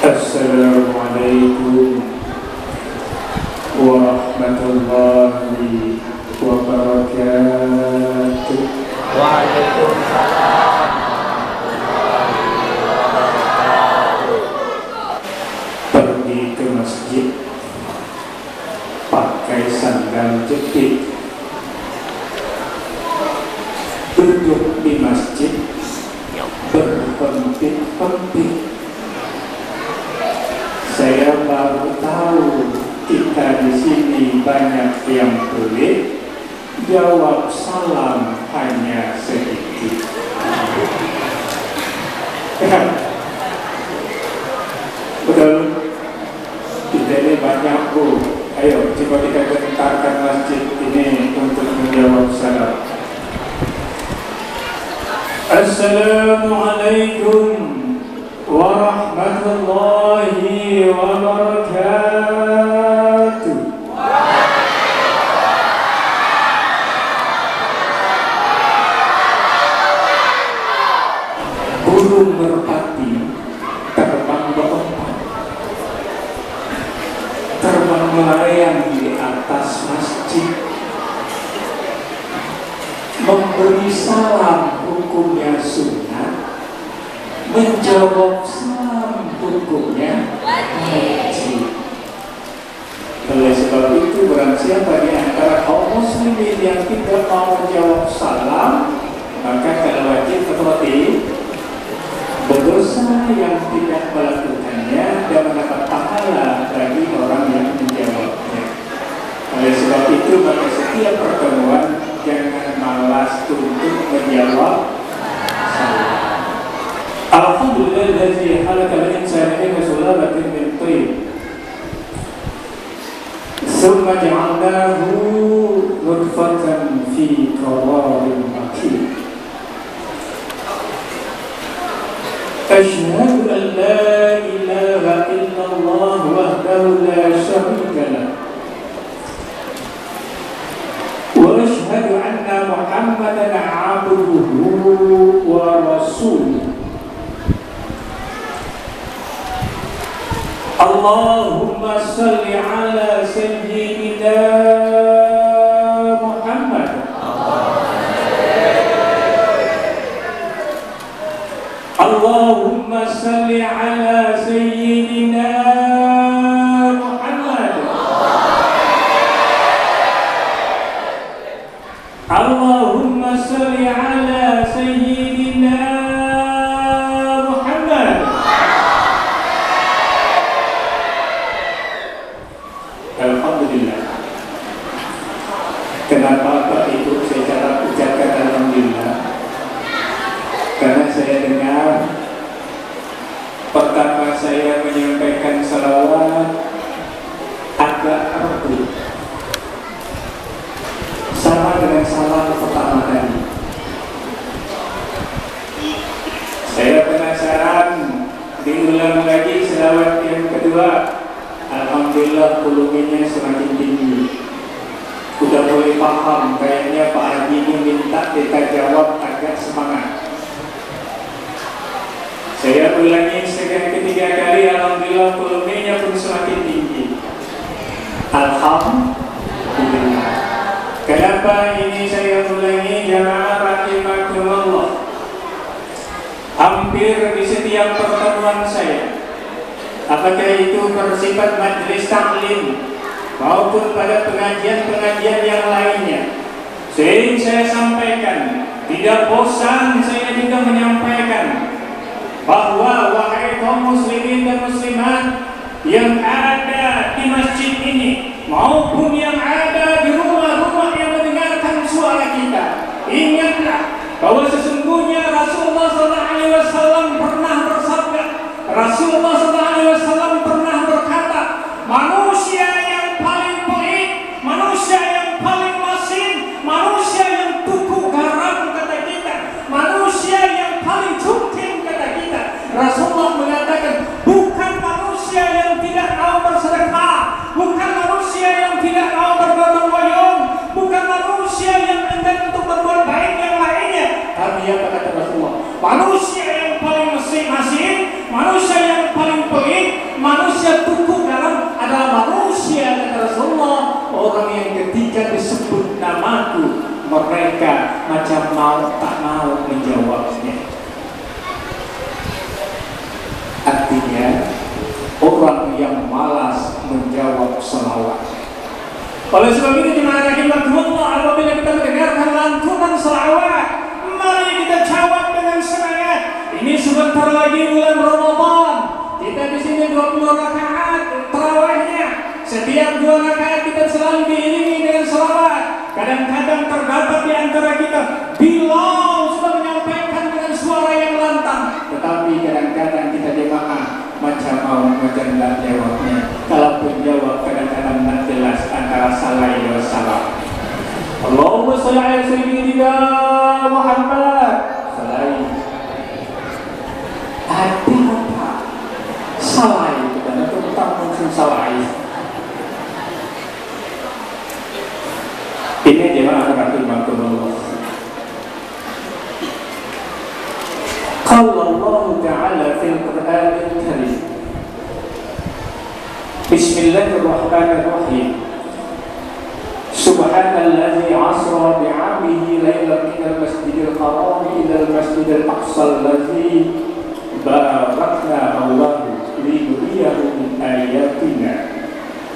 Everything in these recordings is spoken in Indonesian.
Assalamualaikum warahmatullahi wabarakatuh. Waalaikumsalam. Pergi ke masjid pakai sandal jepit, duduk di masjid berpempit-pempit. Saya baru tahu kita di sini banyak yang pelit, jawab salam hanya sedikit. Betul, kita ini banyak bu. Ayo coba kita gentarkan masjid ini untuk menjawab salam. Assalamualaikum warahmatullahi wabarakatuh. Burung merpati terbang berempat, terbang melayang di atas masjid, memberi salam hukumnya sunnah, menjawab salam hukumnya wajib. Oleh sebab itu, barang siapa di antara kaum muslimin yang tidak mau menjawab salam, maka kalau wajib seperti berdosa yang tidak melakukannya dan mendapat pahala bagi orang yang menjawabnya. Oleh sebab itu, pada setiap pertemuan jangan malas untuk menjawab salam. Alhamdulillahilladzi khalaqal insana min sulalatin min tin, tsumma ja'alnahu nutfatan fi qararin makin. Asyhadu an la ilaha illallah wahdahu la syarika lah, wa asyhadu anna Muhammadan 'abduhu wa rasuluh. Allahumma salli ala sayyidina Muhammad. Allahumma salli ala sayyidina Muhammad. Allahumma salli ala sayyidina Kenapa Pak Ibu saya ucapkan alhamdulillah? Karena saya dengar pertama saya menyampaikan salawat agak ragu, sama dengan salam pertama tadi. Saya penasaran, diulang lagi salawat yang kedua. Alhamdulillah volumenya semakin tinggi. Udah boleh paham, kayaknya Pak Haji ini minta kita jawab agak semangat. Saya ulangi ketiga kali, alhamdulillah volumenya pun semakin tinggi. Alhamdulillah. Kenapa ini saya ulangi? Jamaah rahimakumullah. Hampir di setiap pertemuan saya, apakah itu bersifat majelis taklim maupun pada pengajian-pengajian yang lainnya, sering saya sampaikan, tidak bosan saya juga menyampaikan bahwa wahai kaum muslimin dan muslimat yang ada di masjid ini maupun yang ada di rumah-rumah yang mendengarkan suara kita, ingatlah bahwa sesungguhnya Rasulullah SAW pernah bersabda, Rasulullah SAW pernah berkata, manusia yang paling baik, manusia yang paling masin, manusia yang tuku garam kata kita, manusia yang paling cungkring kata kita. Rasulullah mengatakan bukan manusia yang tidak tahu bersedekah, bukan manusia yang tidak kukuh dalam adalah manusia, kata Rasulullah. Orang yang ketika disebut namaku, mereka macam mau tak mau menjawabnya. Artinya orang yang malas menjawab selawat. Oleh sebab itu jemaah rahimahullah, apabila kita mendengarkan lantunan selawat, mari kita jawab dengan semangat. Ini sebentar lagi bulan Ramadan. Kita di sini 20 rakaat tarawihnya. Setiap 2 rakaat kita selalu diiringi dengan selawat. Kadang-kadang terdapat di antara kita Bilal sudah menyampaikan dengan suara yang lantang, tetapi kadang-kadang kita jemaah macam mau macam tidak jawabnya. Kalaupun jawab kadang-kadang tidak jelas antara salah dan salah. Allahumma shalli ala sayyidina Muhammad. Salah. Ada apa? Salah itu dan itu tak mungkin salah. Ini jemaah rahimahullah. Qala Allah Ta'ala fil Qur'anil Karim. Bismillahirrahmanirrahim. Subhanalladzi asra bi'abdihi lailan minal masjidil haram ilal masjidil aqsal ladzi barakna Allahu linuriyahu min ayatina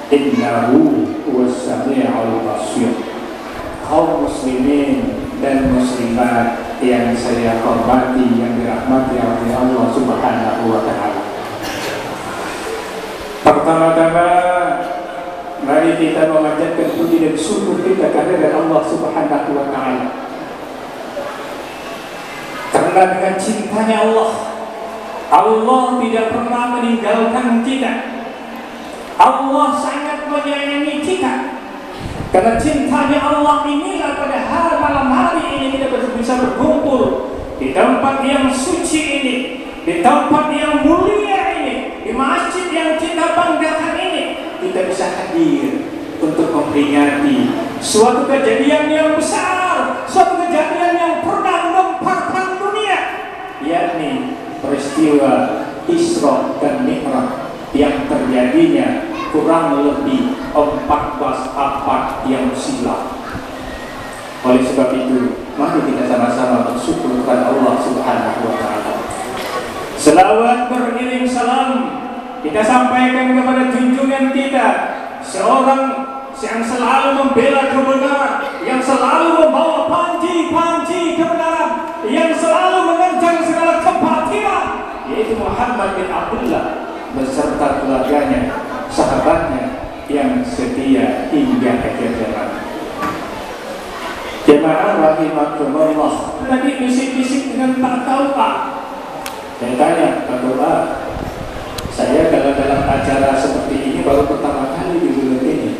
innahu huwas sami'ul basir. Kaum muslimin dan muslimat yang saya hormati, yang dirahmati oleh Allah Subhanahu wa Ta'ala. Pertama-tama mari kita memanjatkan puji dan syukur kita kehadirat Allah Subhanahu wa Ta'ala. Karena dengan cintanya Allah, Allah tidak pernah meninggalkan kita. Allah sangat menyayangi kita. Karena cintanya Allah inilah pada malam hari ini kita bisa berkumpul di tempat yang suci ini, di tempat yang mulia ini, di masjid yang kita banggakan ini. Kita bisa hadir untuk memperingati suatu kejadian yang besar, suatu kejadian yang pernah menggemparkan dunia, yakni peristiwa Isra dan Mi'raj yang terjadinya kurang lebih 14 abad yang silam. Oleh sebab itu, mari kita sama-sama bersyukur kepada Allah Subhanahu wa Ta'ala. Selawat beriring salam kita sampaikan kepada junjungan kita, seorang yang selalu membela kebenaran, yang selalu membawa panji-panji kebenaran, yang selalu menerjang segala kebatilan, yaitu Muhammad bin Abdullah beserta keluarganya, sahabatnya yang setia hingga akhir zaman. Jemaah rahimahullah, tadi bisik-bisik dengan tak tahu Pak. Saya tanya, Pak Doa, saya kalau dalam acara seperti ini baru pertama kali di bulan ini.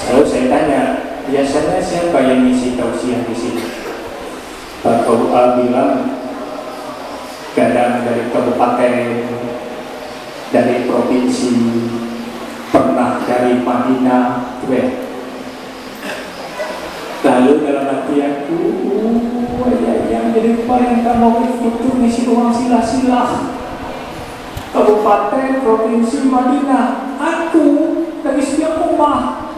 Lalu saya tanya, biasanya siapa yang ngisi tausiah di sini? Pak Doa bilang, kadang dari kabupaten, dari provinsi, pernah dari Madinah, lalu dalam hati aku, yang jadi paling kamu itu ngisi uang silah-silah. Kabupaten, provinsi, Madinah, aku dari setiap rumah.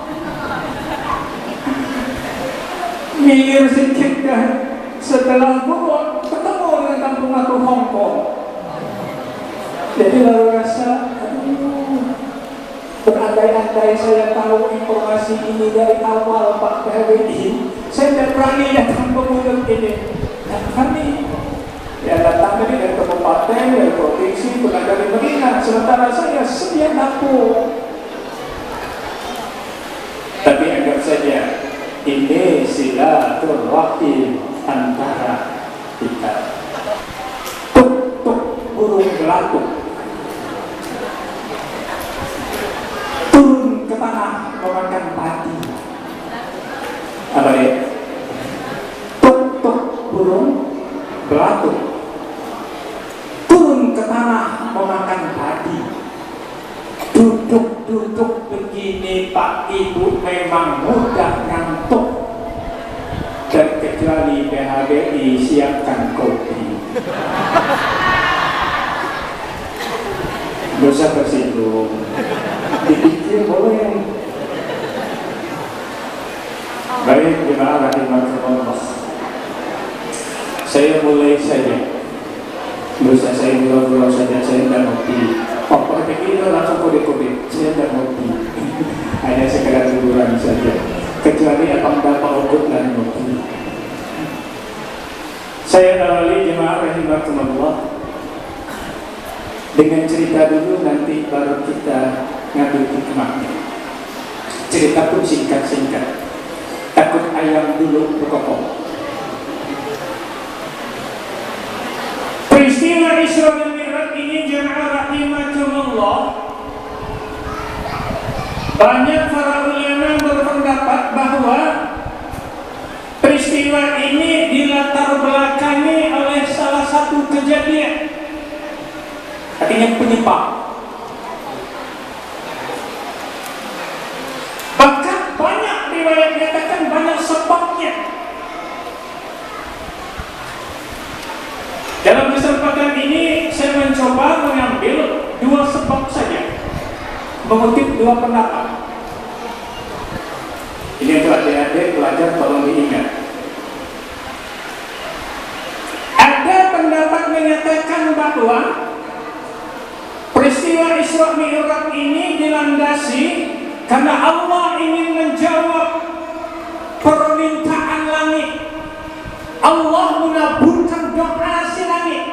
Mikir sedikit kan, setelah gua ketemu dengan kampung aku Hongkong. Jadi lalu rasa, berandai-andai saya tahu informasi ini dari awal Pak PWI, saya tidak berani datang ke mulut ini. Dan kami yang datang dari kabupaten, dari provinsi, bukan dari Madinah. Sementara saya sedia dapur. Tapi anggap saja ini silaturahim antara kita. Tuk burung gelatuk turun ke tanah memakan padi. Apa ya? Tuk burung gelatuk turun ke tanah memakan padi. Duduk begini Pak Ibu memang mudah ngantuk. Dan kecuali PHBI siapkan kopi. Gak usah tersinggung, dipikir boleh. Baik, jemaah rahimakumullah, saya mulai saja. Berusaha saya dulu saja, saya tidak ngopi. Oh, praktek itu langsung kode-kode, saya tidak ngopi. Hanya sekedar hiburan saja. Kecuali abang dapat obat dan ngopi. Saya awali jemaah rahimakumullah dengan cerita dulu, nanti baru kita ngambil hikmahnya. Cerita pun singkat-singkat. Takut ayam dulu berkokok. Peristiwa Isra dan Mi'raj ini jemaah rahimakumullah, banyak para ulama berpendapat bahwa peristiwa ini dilatar belakangi oleh salah satu kejadian, artinya penyebab. Bahkan banyak riwayat menyatakan banyak sebabnya. Dalam kesempatan ini saya mencoba mengambil dua sebab saja, mengutip dua pendapat. Ini untuk adik-adik pelajar tolong diingat. Ada pendapat menyatakan bahwa peristiwa Isra Mi'raj ini dilandasi karena Allah ingin menjawab permintaan langit. Allah mengabulkan doa si langit.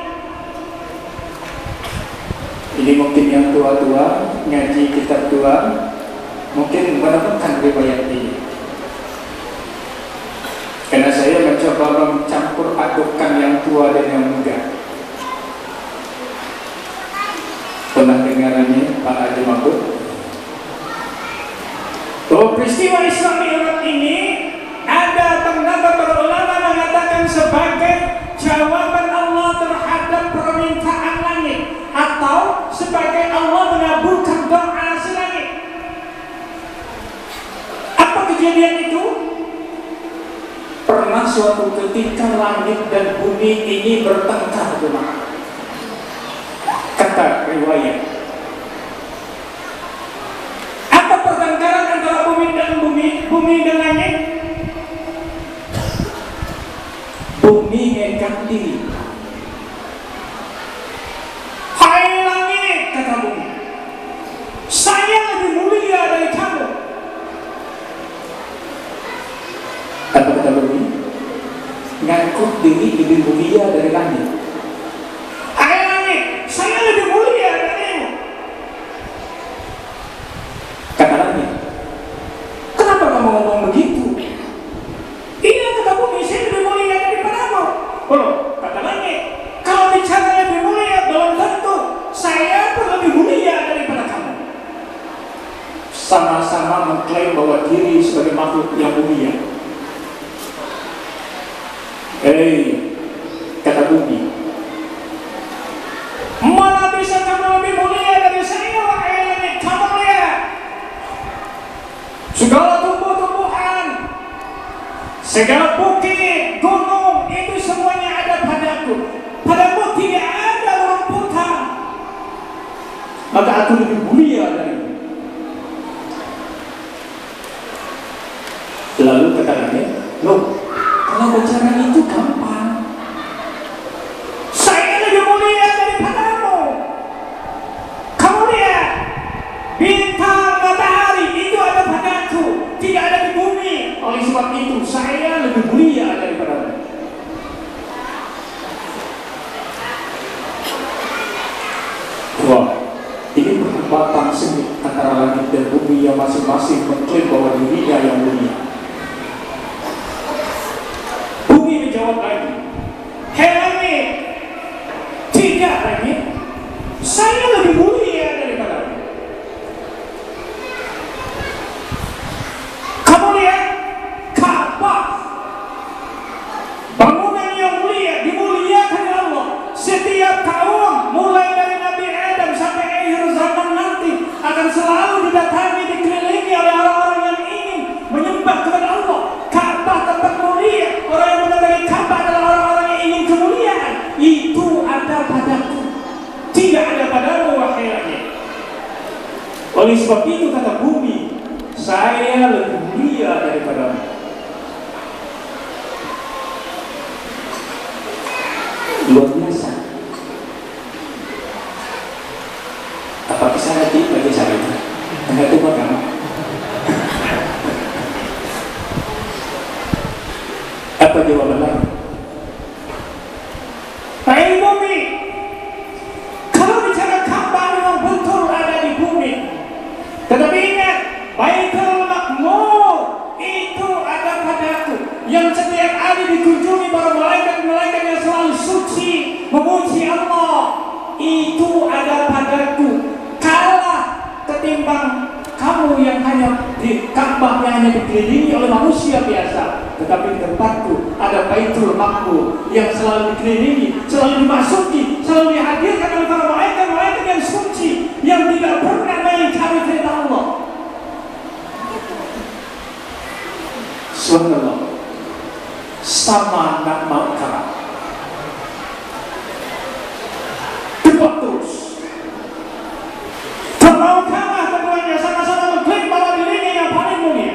Ini mungkin yang tua-tua ngaji kitab tua mungkin menemukan riwayat ini. Karena saya mencoba mencampur adukkan yang tua dan yang muda. Pernah dengarannya Pak Haji Mahfud? Bahwa peristiwa Isra Mi'raj ini ada pendapat para ulama mengatakan sebagai jawaban Allah terhadap permintaan langit, atau sebagai Allah mengabulkan doa si langit. Apa kejadian itu? Pernah suatu ketika langit dan bumi ini bertengkar, jemaah. Kata riwayat. Apa pertengkaran antara bumi dan langit? Bumi ngangkat diri. Hai langit, kata bumi, saya lebih mulia dari kamu. Apa kata bumi? Ngangkut diri lebih mulia dari langit. Hai langit, saya lebih mulia darimu. Kata langit, kenapa kamu ngomong begitu? Iya, kata bumi, saya lebih mulia daripadamu. Oh, kata langit, kalau bicara lebih mulia, belum tentu saya pun lebih mulia daripada kamu. Sama-sama mengklaim bahwa diri sebagai makhluk yang mulia. Hei, kata bumi, mana bisa kamu lebih mulia dari saya, wahai langit? Kamu lihat segala tumbuh-tumbuhan, segala bukit, gunung, itu semuanya ada padaku. Padamu tidak ada rumputan, maka aku lebih mulia darimu. Lalu kata langit, loh, kalau bicara itu gampang, saya lebih mulia daripadamu. Kamu lihat, bintang, matahari itu ada padaku, tidak ada di bumi. Oleh sebab itu saya lebih mulia daripadamu. Wah, ini perdebatan sengit antara langit dan bumi yang masing-masing mengklaim bahwa dirinya yang mulia. Menjawab lagi, hei langit, tidak langit, saya lebih mulia daripadamu. Kamu lihat Ka'bah, bangunan yang mulia, dimuliakan oleh Allah. Setiap tahun mulai dari Nabi Adam sampai akhir zaman nanti akan selalu didatangi, dikelilingi oleh orang-orang yang ingin menyembah kepada Allah. Ka'bah tempat mulia, orang yang mendatangi Ka'bah adalah orang-orang yang ingin kemuliaan. Itu ada padaku, tidak ada padamu, wahai langit. Oleh sebab itu kata bumi, saya lebih mulia daripadamu. Luar biasa. Apa kisah hati bagi saya itu? Enggak itu bagaimana? Apa jawaban lain? Hai bumi, kalau bicara Ka'bah memang betul ada di bumi. Tetapi ingat, Baitul Ma'mur itu ada padaku, yang setiap hari dikunjungi para malaikat-malaikat yang selalu suci memuji Allah. Itu ada padaku, kalah ketimbang kamu yang hanya di Ka'bah yang hanya dikelilingi oleh manusia biasa. Tetapi di tempatku ada Baitul Ma'mur yang selalu dikelilingi, selalu dimasuki, selalu dihadirkan oleh para malaikat-malaikat yang suci, yang tidak pernah mencari ridha Allah. Subhanallah, sama nak mau kalah. Tebak terus. Tak mau kalah keduanya, sama-sama mengklaim bahwa dirinya yang paling mulia.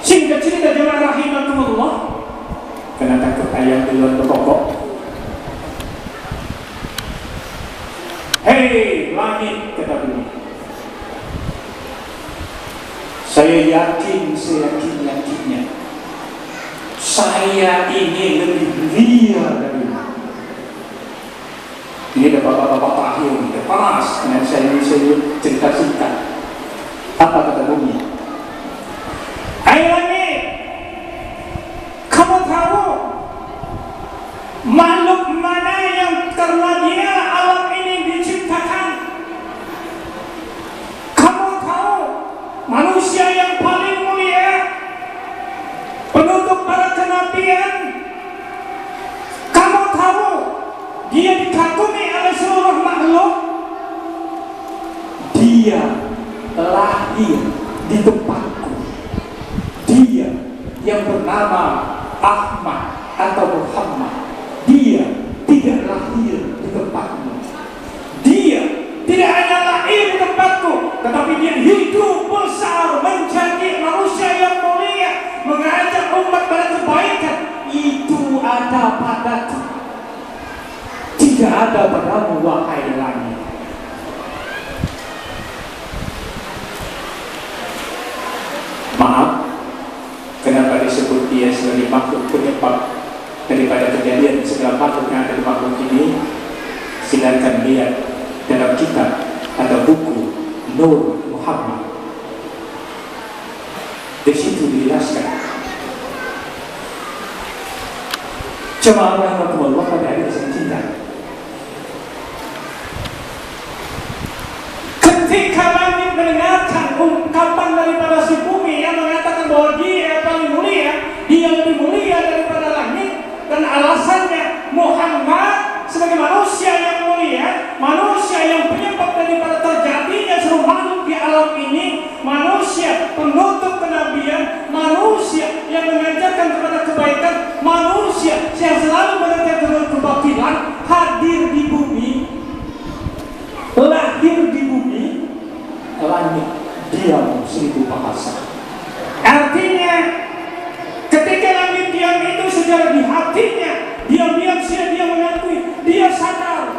Singkat cerita jemaah rahimakumullah, karena takut ayam di luar pokok. Hei langit, kata bumi, saya yakinnya, saya ini lebih mulia dari ini. Ini ada bapak-bapak terakhir, ini panas. Nah, saya cerita singkat. Apa kata bumi? Hai langit, kamu tahu makhluk mana yang karena dia alam ini diciptakan? Kamu tahu manusia yang paling mulia, penutup para kenabian? Kamu tahu dia dikagumi oleh seluruh makhluk? Dia lahir di tempatku. Dia yang bernama Ahmad atau Muhammad. Dia tidak lahir di tempatmu. Dia tidak hanya lahir di tempatku, tetapi dia hidup besar menjadi manusia yang mulia, mengajak umat pada kebaikan. Itu ada padaku, tidak ada padamu, wahai langit. Maaf, kenapa disebut dia sebagai makhluk penyebab daripada kejadian segala makhluk yang ada di makhluk ini? Silakan lihat dalam kitab atau buku Nur Muhammad. Di situ dijelaskan. Jemaah rahimahumullah pada hari yang cinta. Ketika langit mendengarkan ungkapan daripada si bumi yang mengatakan bahwa dia paling mulia, dia lebih mulia daripada langit, dan alasannya Muhammad sebagai manusia yang mulia, manusia yang penyebab daripada terjadinya seluruh makhluk di alam ini, manusia penutup kenabian, manusia yang mengajarkan kepada kebaikan, manusia yang selalu mengajarkan kepada kebatilan, hadir di bumi, lahir di bumi, langit diam 1000 bahasa. Artinya ketika langit diam itu secara di hatinya, diam-diam dia mengakui, dia sadar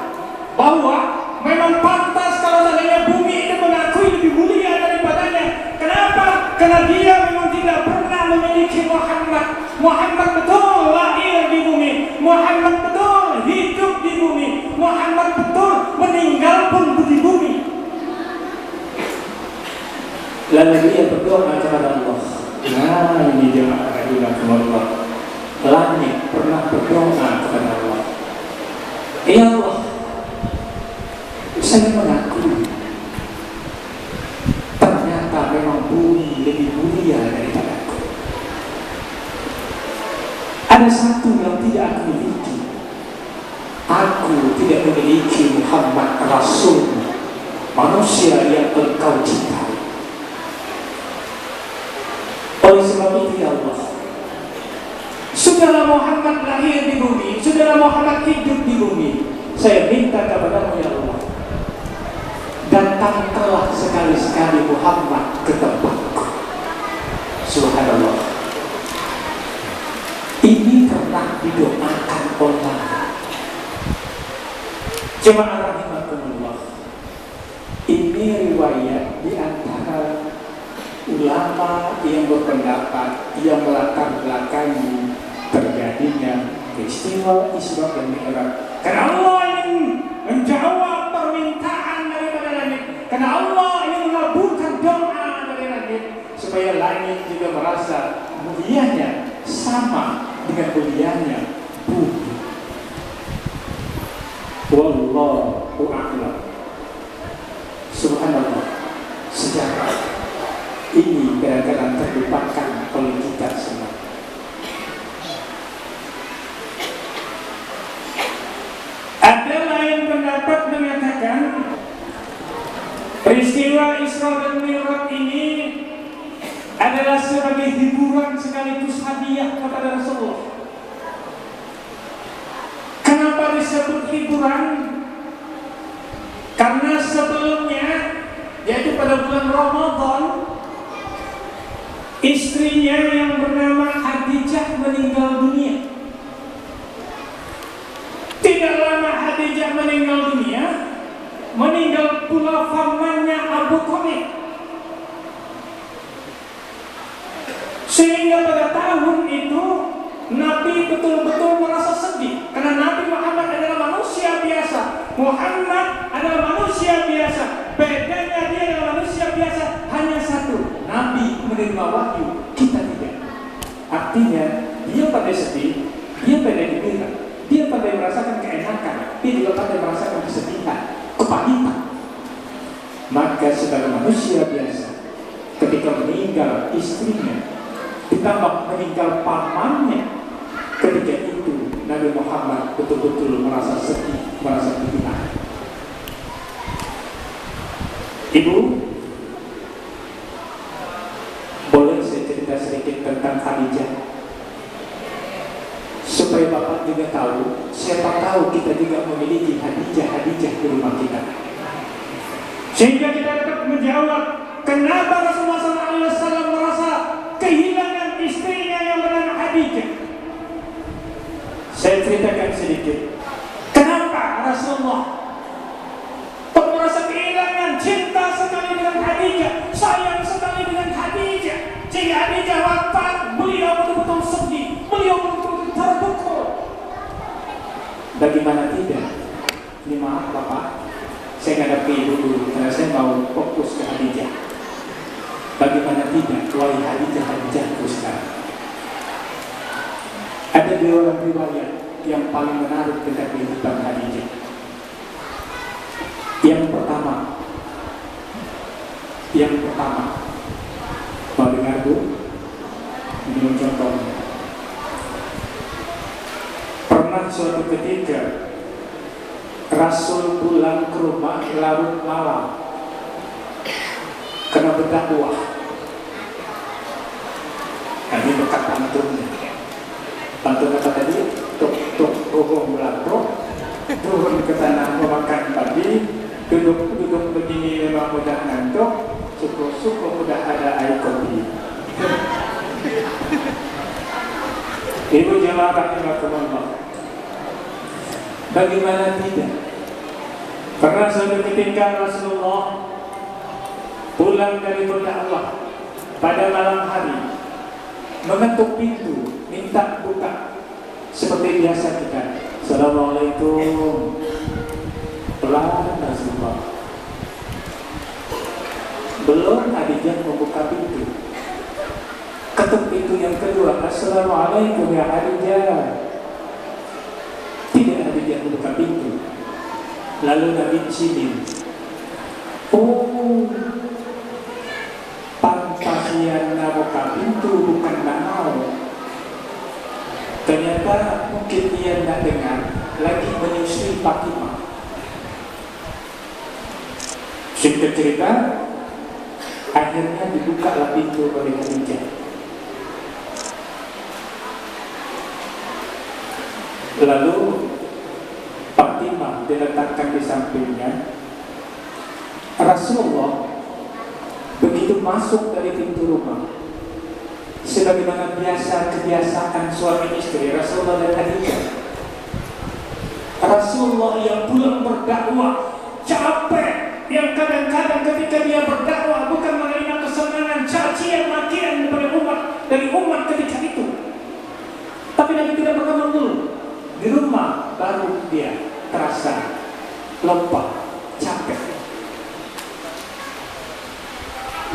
bahwa memang pantas kalau seandainya bumi itu mengakui lebih mulia daripadanya. Kenapa? Karena dia memang tidak pernah memiliki Muhammad. Muhammad betul lahir di bumi, Muhammad betul hidup di bumi, Muhammad betul meninggal pun di bumi. Lalu dia berdoa kepada Allah. Nah, ini jemaah rahimahumullah, langit pernah berdoa kepada Allah, ya Allah, saya mengakui ternyata memang bumi lebih mulia daripadaku. Ada satu yang tidak aku miliki, aku tidak memiliki Muhammad Rasul, manusia yang engkau cintai. Oleh sebab itu ya Allah, sudahlah Muhammad lahir di bumi, sudahlah Muhammad hidup di bumi, saya minta kepadamu ya Allah, datangkanlah sekali-sekali Muhammad ke tempatku. Subhanallah. Ini pernah didoakan Allah. Jemaah rahimakumullah. Ini riwayat di antara ulama yang berpendapat yang melatar belakangi terjadinya peristiwa Isra dan Mi'raj. Karena Allah ingin menjawab permintaan daripada langit. Karena Allah ingin mengabulkan doa dari langit supaya langit juga merasa mulianya sama dengan mulianya bumi. Wallahu a'lam. Subhanallah. Sejarah ini kadang-kadang terlupakan oleh kita semua. Ada lain pendapat mengatakan peristiwa Isra dan Mi'raj ini adalah sebagai hiburan sekaligus hadiah kepada Rasulullah. Kenapa disebut hiburan? Karena sebelumnya, yaitu pada bulan Ramadan, istrinya yang bernama Khadijah meninggal dunia. Tidak lama Khadijah meninggal dunia, meninggal pula pamannya Abu Talib. Sehingga pada tahun itu Nabi betul-betul merasa sedih, karena Nabi Muhammad adalah manusia biasa. Muhammad adalah manusia biasa. Bedanya dia adalah manusia biasa hanya satu: Nabi menerima wahyu, kita tidak. Artinya dia pandai sedih, dia pandai gembira, dia pandai merasakan keenakan, dia juga pandai merasakan kesedihan, kepahitan. Maka sebagai manusia biasa, ketika meninggal istrinya, ditambah meninggal pamannya, ketika itu Nabi Muhammad betul-betul merasa sedih, merasa kehilangan. Ibu, boleh saya cerita sedikit tentang Khadijah supaya Bapak juga tahu. Siapa tahu kita juga memiliki Khadijah di rumah kita, sehingga kita dapat menjawab kenapa Rasulullah SAW merasa kehilangan istrinya yang bernama Khadijah. Saya ceritakan sedikit. Kenapa Rasulullah merasa kehilangan, cinta sekali dengan Khadijah, sayang sekali dengan Khadijah, sehingga Khadijah wafat, beliau betul-betul sedih, beliau betul-betul terpukul. Bagaimana tidak? Ini maaf Bapak, saya ngadap ke ibu dulu karena saya mau fokus ke Khadijah. Bagaimana tidak, wahai Khadijahku sekarang. Ada dua orang riwayat yang paling menarik tentang kehidupan Khadijah. Yang pertama, mau dengar Bu? Ini contohnya. Pernah suatu ketika Rasul pulang ke rumah larut malam karena berdakwah. Kami dekat pantunnya. Pantun kata tadi, tuk mulak turun ke tanah memakan padi, duduk begini memang mudah ngantuk, syukur mudah ada air kopi. Ibu jemaah rahimakumullah. Bagaimana tidak? Karena suatu ketika Rasulullah pulang dari berdakwah pada malam hari, mengetuk pintu, minta buka. Seperti biasa kita, Assalamualaikum. Pelan Rasulullah. Belum Khadijah membuka pintu. Ketuk pintu yang kedua, Assalamualaikum ya Khadijah. Tidak Khadijah membuka pintu. Lalu Nabi cium. Oh, pantasian buka pintu bukan danau. Ternyata mungkin dia tidak dengar lagi menyusui Fatimah. Singkat cerita, akhirnya dibukalah pintu oleh Khadijah. Lalu Fatimah diletakkan di sampingnya. Rasulullah begitu masuk dari pintu rumah, sebagaimana biasa kebiasaan suami istri Rasulullah dan Khadijah. Rasulullah yang pulang berdakwah capek, yang kadang-kadang ketika dia berdakwah bukan menerima kesenangan, cacian, makian dari umat ketika itu, tapi Nabi tidak pernah mengeluh. Di rumah baru dia terasa lelah, capek.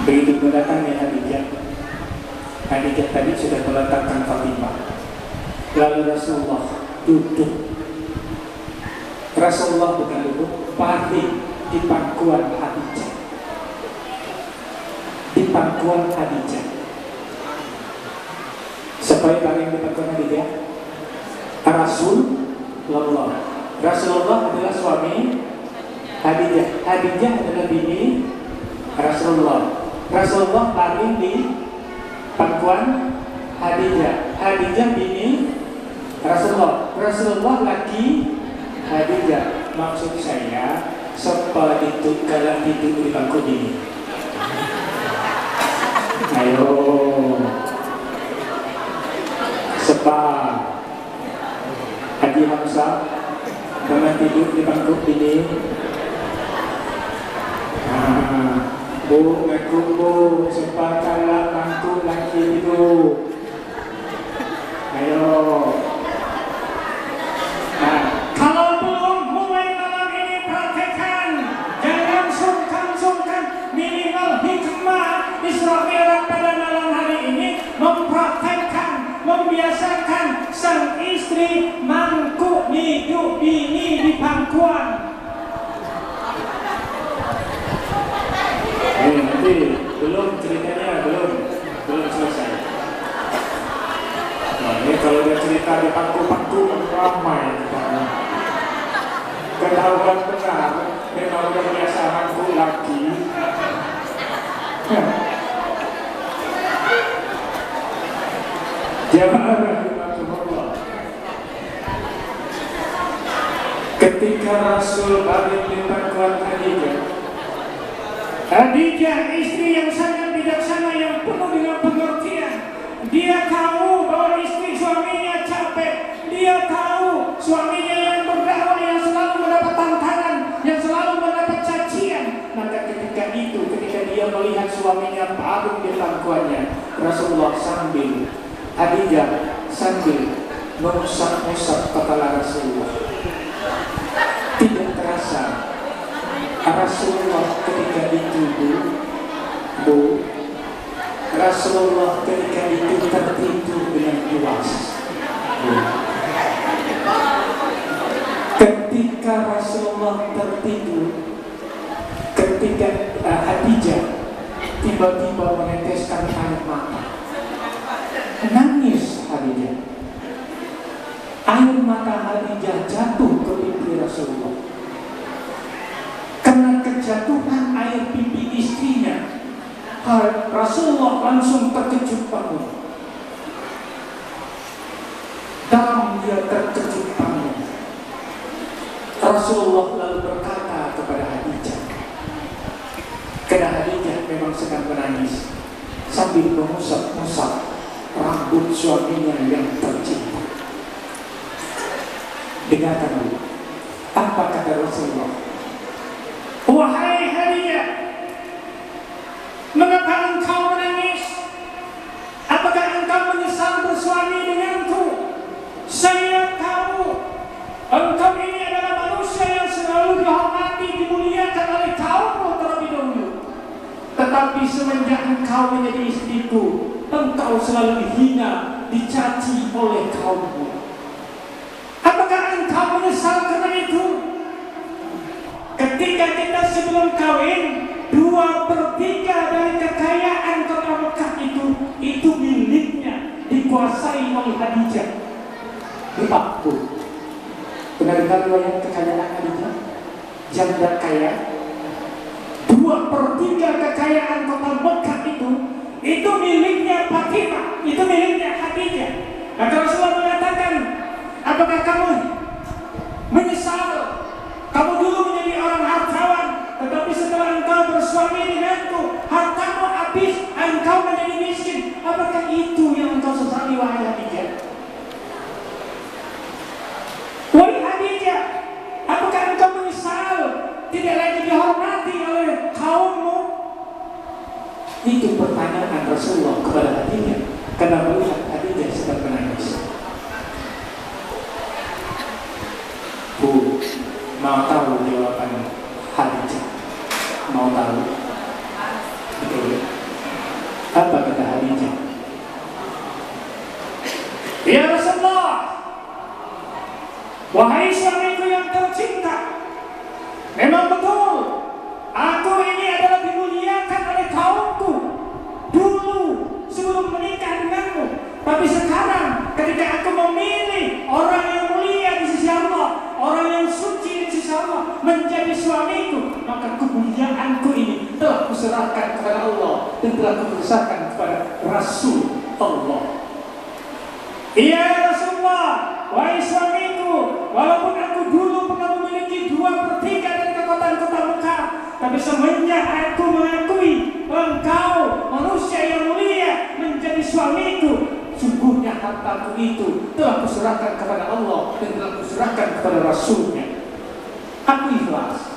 Begitu mendatangi Khadijah tadi sudah meletakkan Fatimah, lalu Rasulullah duduk. Rasulullah bukan duduk, baring di pangkuan Khadijah. Di pangkuan Khadijah. Supaya baring di pangkuan Khadijah, Rasulullah adalah suami Khadijah. Khadijah adalah bini Rasulullah. Rasulullah baring di pangkuan Khadijah. Khadijah bini Rasulullah. Rasulullah laki Khadijah. Maksud saya, siapa itu kalau tidur di bangku ini? Ayo, sebab Haji Hamzah pernah tidur di bangku ini. Bu, ngaku sebab kalau bangku laki itu. Ayo. Kalau belum mulai malam ini praktekkan, jangan sungkan-sungkan, minimal hikmah Isra Mi'raj pada malam hari ini mempraktekkan, membiasakan sang istri mangkuk hidup bini di pangkuan. Nanti belum ceritanya belum selesai. Nah, ini kalau dia cerita di pangku ramai. Ketahuan benar, memang udah biasa mangku laki. Jamaah rahimahullah. Ketika Rasul baring di pangkuan Khadijah, istri yang sangat bijaksana, yang penuh dengan pengertian. Dia tahu bahwa istri suaminya capek. Dia tahu suaminya yang berdakwah, yang selalu mendapat tantangan, yang selalu mendapat cacian. Maka ketika dia melihat suaminya baring di pangkuannya, Rasulullah Khadijah sambil mengusap-usap kepala Rasulullah. Tidak terasa Rasulullah ketika itu Rasulullah ketika itu tertidur dengan puas. Ketika Rasulullah tertidur, ketika Khadijah tiba-tiba meneteskan air mata, nangis Khadijah. Air mata Khadijah jatuh ke pipi Rasulullah. Karena kejatuhan air pipi istrinya, Rasulullah langsung terkejut bangun. Dalam dia terkejut bangun, Rasulullah lalu berkata kepada Khadijah, karena Khadijah memang sedang menangis sambil mengusap-usap rambut suaminya yang tercinta. Dengarkan dulu apa kata Rasulullah. Wahai Khadijah, mengapa engkau menangis? Apakah engkau menyesal bersuami denganku? Saya tahu engkau ini adalah manusia yang selalu dihormati, dimuliakan oleh kaummu terlebih dahulu. Tetapi semenjak engkau menjadi istriku, engkau selalu dihina, dicaci oleh kaummu. Apakah engkau menyesal karena itu? Ketika kita sebelum kawin, 2/3 dari kekayaan kota Mekah itu miliknya, dikuasai oleh Khadijah. Berapa? Pernah dengar riwayat kekayaan Khadijah? Janda kaya. 2/3 kekayaan kota Mekah itu miliknya Fatimah, itu miliknya Khadijah. Maka Rasulullah mengatakan, apakah kamu menyesal? Kamu dulu menjadi orang hartawan, tetapi setelah engkau bersuami denganku, hartamu engkau menjadi miskin? Apakah itu yang engkau sesali wahai Khadijah? Wahai Khadijah, apakah engkau menyesal tidak lagi dihormati oleh kaummu? Itu pertanyaan Rasulullah kepada Khadijah karena melihat Khadijah sedang menangis. Bu, mau tahu jawaban Khadijah? Mau tahu? Betul. Apa kata Khadijah? Ya Rasulullah, wahai suamiku yang tercinta, memang betul aku ini adalah dimuliakan oleh kaumku dulu sebelum menikah denganmu. Tapi sekarang ketika aku memilih orang yang mulia di sisi Allah, orang yang suci di sisi Allah menjadi suamiku, maka kemuliaanku ini telah kuserahkan kepada Allah dan telah kuserahkan kepada Rasul Allah. Iya Rasulullah, wahai suamiku, walaupun aku dulu pernah memiliki 2/3 dari kekuatan-kota Mekah, tapi semenjak aku mengakui engkau manusia yang mulia menjadi suamiku, sungguhnya hartaku itu telah kuserahkan kepada Allah dan telah kuserahkan kepada Rasulnya. Aku ikhlas.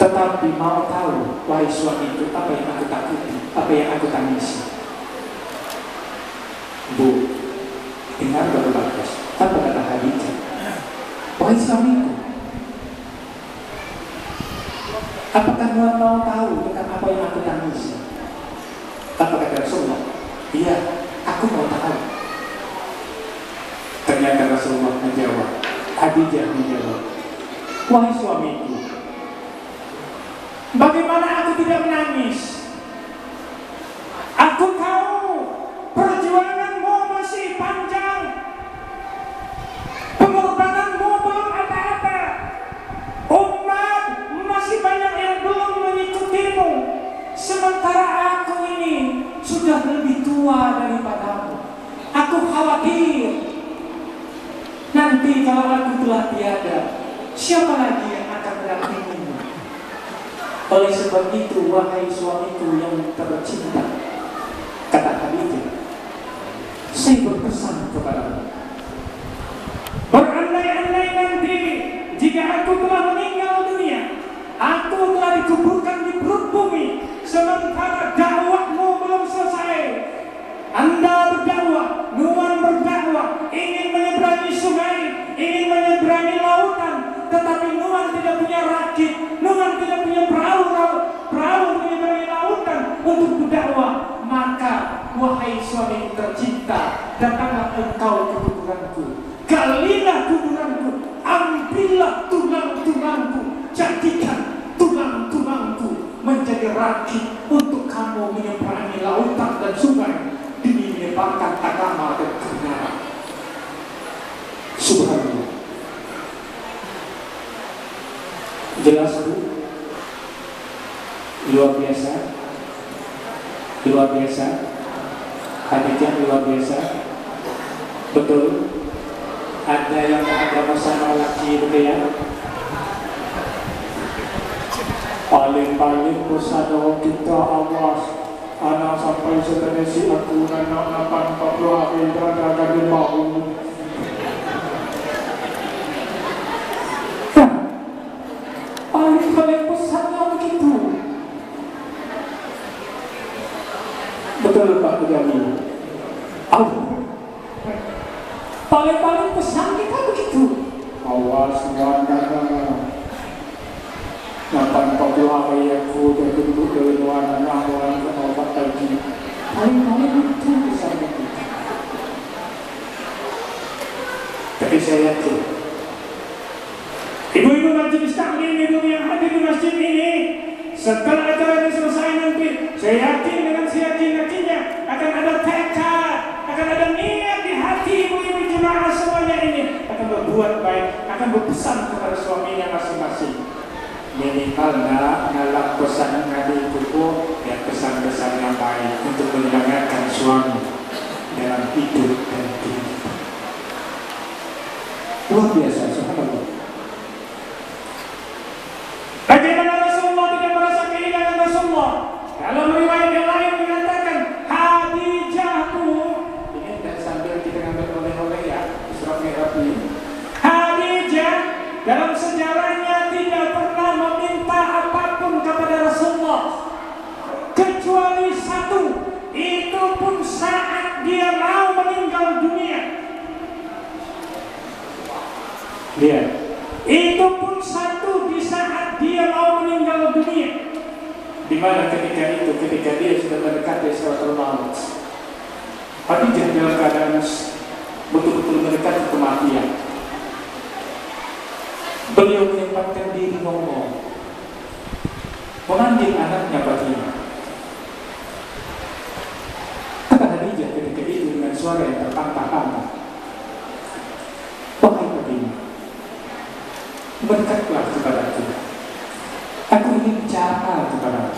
Tetapi mau tahu, wahai suamiku, apa yang aku takuti, apa yang aku tangisi? Bu, dengar baru bagus. Apa kata Khadijah? Wahai suamiku, apakah Tuhan mau tahu tentang apa yang aku tangisi? Apa kata Rasulullah? Iya, aku mau tahu. Ternyata Rasulullah menjawab, Khadijah menjawab, wahai suamiku, bagaimana aku tidak menangis? Aku tahu perjuanganmu masih panjang, pengorbananmu belum apa-apa, umat masih banyak yang belum mengikutimu, sementara aku ini sudah lebih tua daripadamu. Aku khawatir nanti kalau aku telah tiada, siapa lagi yang akan mendampingimu? Oleh sebab itu, wahai suamiku yang tercinta, kata Khadijah, saya berpesan kepadamu, berandai-andai nanti jika aku telah meninggal dunia, aku telah dikuburkan di perut bumi, sementara dakwahmu belum selesai. Anda berdakwah, Nuwan berdakwah, ingin menyeberangi sungai, ingin menyeberangi lautan, tetapi Nuwan tidak punya rakit, Nuwan tidak punya perahu menyeberangi lautan untuk berdakwah. Maka wahai suami tercinta, datanglah engkau ke kuburanku, galilah kuburanku, ambillah tulang-tulangku, jadikan tulang-tulangku menjadi rakit untuk kamu menyeberangi lautan dan sungai demi menyebarkan agama dan kebenaran. Subhanallah. Jelas Bu? Luar biasa. Luar biasa. Khadijah luar biasa. Betul. Ada yang agama sama lagi gitu ya. Paling-paling pesan kita awas. Anak sampai setenesi aku anak napan Papua berada di bawah. Paling pesannya begitu. Betul Pak Mujani. Paling pesan kita begitu. Awas wanita. Napan Papua ayahku terbentuk dari warna awan ke obat lagi. Paling itu pesannya kita. Tapi saya yakin ibu-ibu majelis taklim, ibu yang hadir di masjid ini, setelah acara ini selesai nanti, saya yakin dengan seyakin-yakinnya akan ada tekad, akan ada niat di hati ibu-ibu jemaah semuanya ini akan berbuat baik, akan berpesan kepada suaminya masing-masing. Minimal ngalap pesan ngadi kuku, ya pesan-pesan yang baik untuk menyemangatkan suami dalam hidup dan kehidupan. Luar biasa, subhanallah. Bagaimana Rasulullah tidak merasa kehilangan Rasulullah? Dalam riwayat yang lain mengatakan Khadijah ini dan sambil kita ngambil oleh-oleh ya Isra Mi'raj ini. Khadijah dalam sejarahnya tidak pernah meminta apapun kepada Rasulullah kecuali satu, itu pun saat dia mau meninggal dunia. Lihat, itu pun satu di saat dia mau meninggal dunia. Di mana ketika dia sudah mendekati Sidratul Maut, Khadijah dalam keadaan betul-betul mendekati kematian. Beliau menyempatkan diri ngomong, mengambil anaknya Fatimah. Kata Khadijah ketika itu dengan suara yang tertantang-tantang, wahai Fatimah, berdekatlah kepadaku. Aku ingin bicara kepadamu.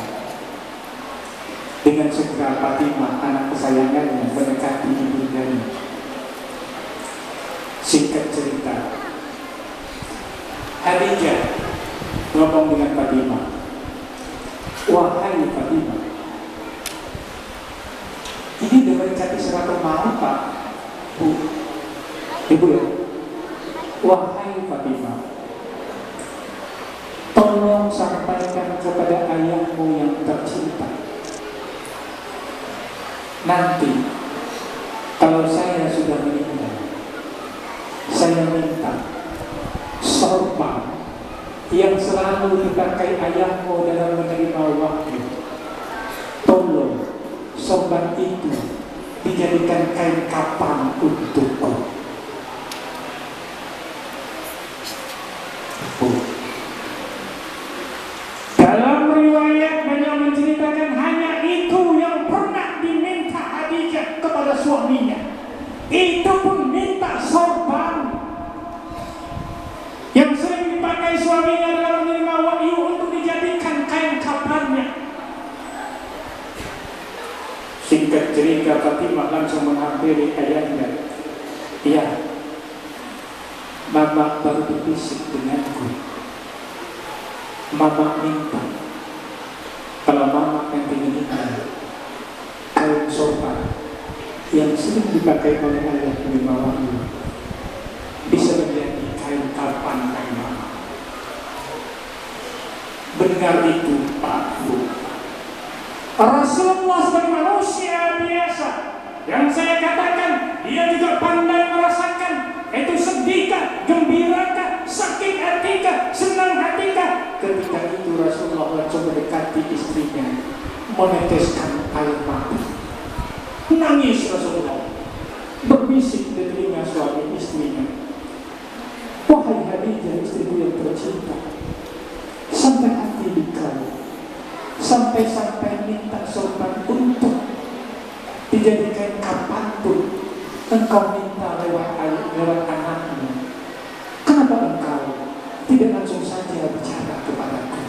Dengan segera Fatimah, anak kesayangannya, mendekati ibundanya. Singkat cerita, Khadijah ngomong dengan Fatimah, wahai Fatimah, ini udah mendekati Sidratul Maut, Pak, Bu, Ibu ya. Wahai Fatimah, tolong sampaikan kepada ayahmu yang tercinta, nanti kalau saya sudah meninggal, saya minta sorban yang selalu dipakai ayahmu dalam menerima wahyu, tolong sorban itu dijadikan kain kafan untukku. Dalam riwayat beliau menceritakan hanya itu yang pernah diminta Khadijah kepada suaminya. Itu pun minta sorban yang sering dipakai suaminya dalam menerima wahyu untuk dijadikan kain kafannya. Singkat cerita, Fatimah langsung menghampiri ayahnya. Iya, Mama baru berbisik denganku. Mama minta kalau Mama nanti meninggal, kain sorban yang sering dipakai oleh ayah menerima wahyu bisa menjadi kain kafan bagi Mama. Benar itu, Pak, Bu. Rasulullah sebagai manusia biasa yang saya katakan, dia juga pandai merasakan itu sedihkah, gembirankah, sakit hatikah, senang hatikah. Ketika itu Rasulullah langsung mendekati istrinya, meneteskan air mata. Nangis Rasulullah, berbisik di telinga suami istrinya, wahai Khadijah, istriku yang tercinta, sampai hati dikau, sampai minta sorban untuk dijadikan kapanpun engkau minta lewat anakmu. Kenapa engkau tidak langsung saja bicara kepadaku?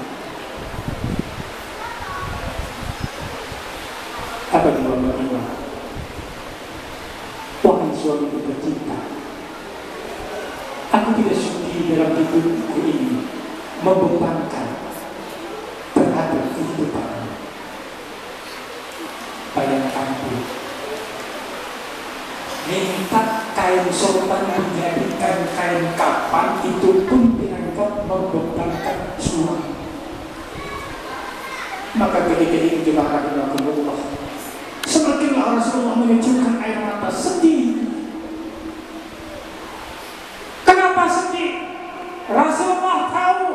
Apa jawab Fatimah? Wahai suamiku tercinta, aku tidak sudi dalam hidupku ini membebankan terhadap kehidupanmu. Bayangkan, minta kain sorban menjadikan kain kafan, itu pun dianggap membebankan suami. Maka ketika itu jemaah Allah, semakinlah Rasulullah menunjukkan air mata, sedih. Kenapa sedih? Rasulullah tahu,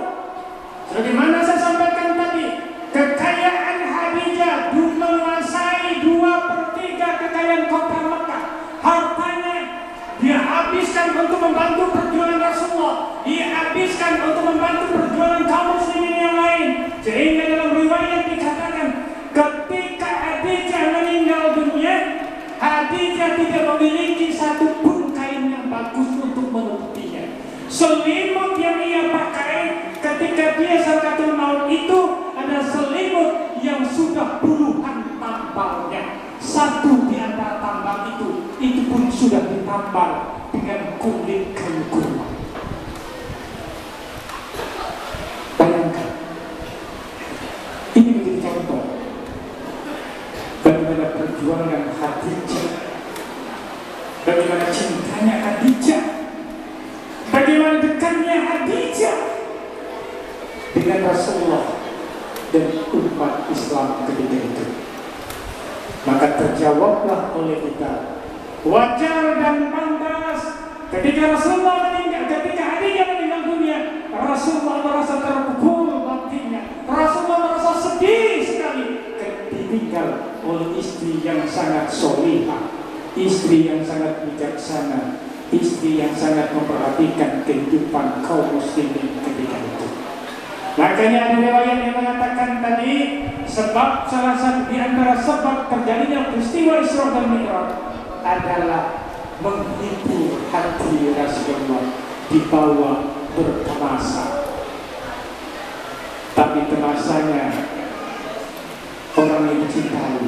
sebagaimana saya sampaikan tadi, kekayaan Khadijah menguasai 2/3 kekayaan kota Mekah. Hartanya dia habiskan untuk membantu perjuangan Rasulullah, dia habiskan untuk membantu perjuangan kaum muslimin yang lain. Sehingga dalam riwayat dikatakan, ketika Khadijah meninggal dunia, Khadijah tidak memiliki satu pun kain yang bagus untuk menutupinya. Selimut yang ia pakai ketika dia Sidratul Maut itu ada selimut yang sudah puluhan tambalnya. Satu di antara tambal itu pun sudah ditambal dengan kulit kayu kurma. Bayangkan, ini menjadi contoh perjuangan Khadijah, bagaimana cintanya Khadijah, bagaimana dekatnya Khadijah dengan Rasulullah dan umat Islam ketika itu. Maka terjawablah oleh kita, wajar dan pantas ketika Rasulullah meninggal, ketika Khadijah meninggal dunia, Rasulullah merasa terpukul batinnya, Rasulullah merasa sedih sekali ditinggal oleh istri yang sangat solihah, istri yang sangat bijaksana, istri yang sangat memperhatikan kehidupan kaum muslimin ketika itu. Makanya ada riwayat yang mengatakan tadi, sebab salah satu di antara sebab terjadinya peristiwa Isra dan Mi'raj adalah menghibur hati Rasulullah dibawa bertemasa. Tapi temasanya orang yang dicintai,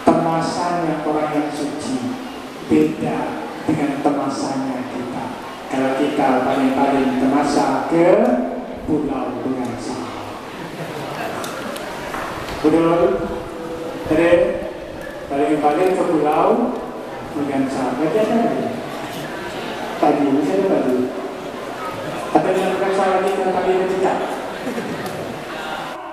temasanya orang yang suci, beda dengan temasanya kita. Kalau kita paling-paling temasa ke pulau dengan sama. Betul? Jadi paling-paling ke pulau dengan sama. Berarti ada lagi? Tadi, misalnya tadi. Atau yang bukan salah lagi dengan tadi yang tidak.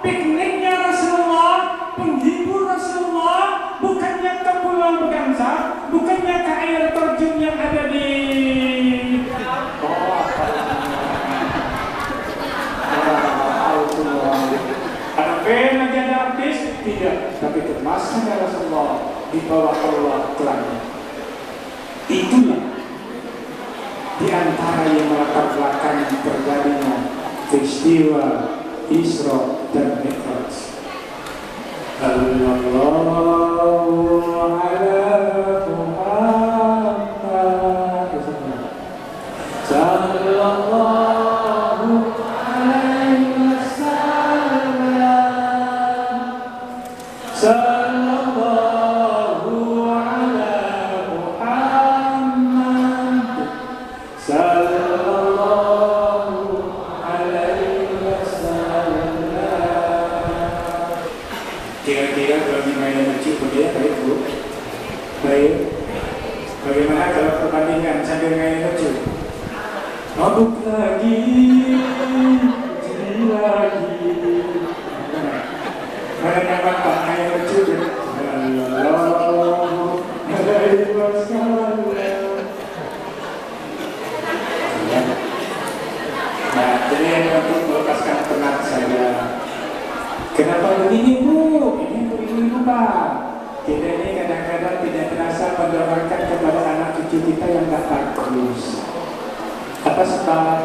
Pikniknya Rasulullah, penghibur Rasulullah, bukannya ke pulau Begansa, bukannya ke air terjun yang ada di ada band lagi, ada artis, tidak, tapi termasuknya Rasulullah di bawah Allah ke langit. Itulah di antara yang melatar belakang terjadinya peristiwa Isra dan Mi'raj. Sallallahu ala Muhammad, sallallahu alaihi wasallam, sallallahu ala Muhammad, sallallahu alaihi wasallam. Kira-kira kalau dimainin lucu dia baik bu? Baik. Bagaimana kalau perbandingan sambil main lucu? Mabuk lagi, jadi lagi. Mana nyaman pak main lucu? Sallallahu alaihi wasallam. Nah, jadi untuk melepaskan penat saya. Kenapa begini bu? Ini untuk ibu pak. Kita ini kadang-kadang tidak terasa mendoakan kepada anak cucu kita yang tak bagus. Apa sebab?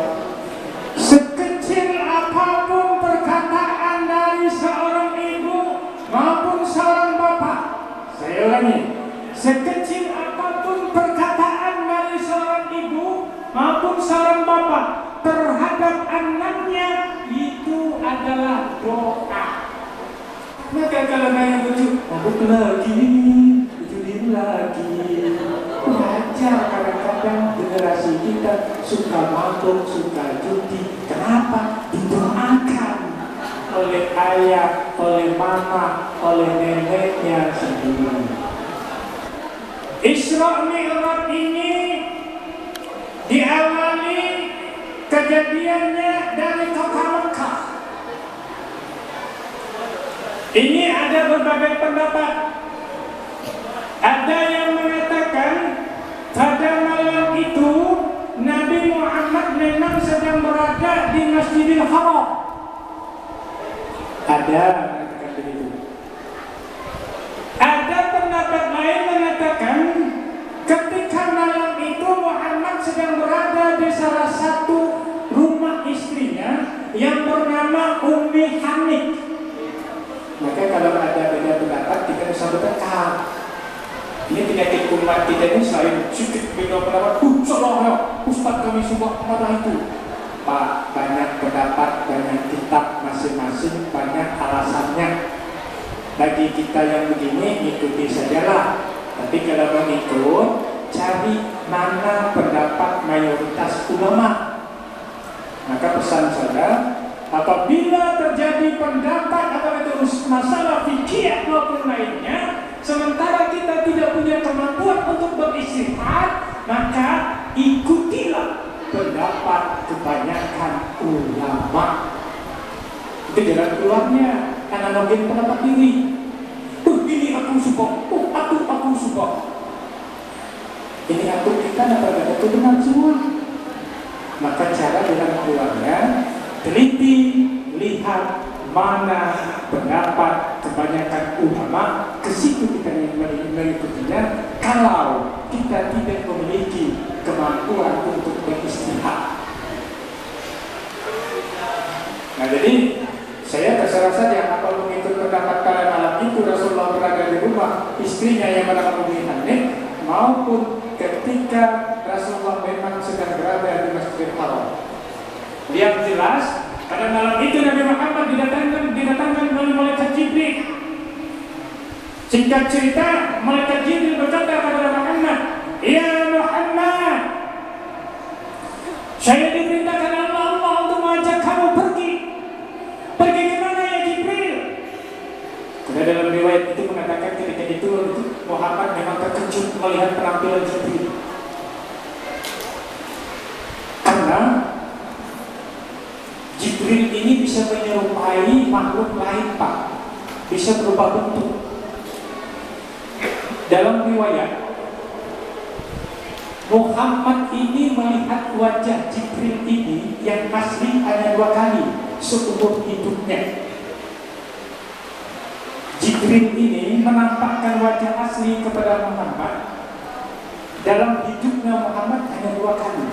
Sekecil apapun perkataan dari seorang ibu maupun seorang bapak, saya ulangi, sekecil apapun perkataan dari seorang ibu maupun seorang bapak terhadap anaknya, itu adalah doa. Maka kalau nanya lucu, mabuk lagi, judi lagi. Wajar kadang-kadang generasi kita suka mabuk, suka judi. Kenapa? Didoakan oleh ayah, oleh mama, oleh neneknya sendiri. Isra Mi'raj ini diawali kejadiannya dari kota Mekah. Ini ada berbagai pendapat. Ada yang mengatakan pada malam itu Nabi Muhammad memang sedang berada di Masjidil Haram. Ada mengatakan begitu. Ada pendapat lain mengatakan ketika malam itu Muhammad sedang berada di salah satu rumah istrinya yang bernama Ummi Hanif. Maka kalau ada beda pendapat kita bisa berdekat. Ini penyakit umat kita ini selain sedikit beda pendapat, salah Ustaz kami semua pada itu. Pak, banyak pendapat, banyak kitab masing-masing, banyak alasannya. Bagi kita yang begini ikuti sajalah. Tapi kalau mengikut, cari mana pendapat mayoritas ulama. Maka pesan saya, apabila terjadi pendapat atau itu masalah fikih maupun lainnya, sementara kita tidak punya kemampuan untuk beristihad, maka ikutilah pendapat kebanyakan ulama. Itu jalan keluarnya. Analogi pendapat diri. Ini aku support. Aku support. Ini aku kita dapat itu benar semua. Maka cara jalan keluarnya, teliti, lihat mana pendapat kebanyakan ulama, ke situ kita yang mengikutinya. Kalau kita tidak memiliki kemampuan untuk beristihad. Nah, jadi saya terserah saja apa mengikut pendapat kalian malam itu. Rasulullah berada di rumah istrinya yang bernama Ummi Hanim, maupun ketika Rasulullah memang sedang berada di Masjidil Haram. Yang jelas pada malam itu Nabi Muhammad didatangkan oleh malaikat Jibril. Singkat cerita, malaikat Jibril berkata kepada Muhammad, "Ya Muhammad, saya diperintahkan Allah untuk mengajak kamu pergi. Pergi ke mana ya Jibril?" Karena dalam riwayat itu mengatakan ketika itu Muhammad memang terkejut melihat penampilan Jibril. Karena Jibril ini bisa menyerupai makhluk lain, Pak. Bisa berubah bentuk. Dalam riwayat, Muhammad ini melihat wajah Jibril ini yang asli hanya 2 kali seumur hidupnya. Jibril ini menampakkan wajah asli kepada Muhammad dalam hidupnya Muhammad hanya 2 kali.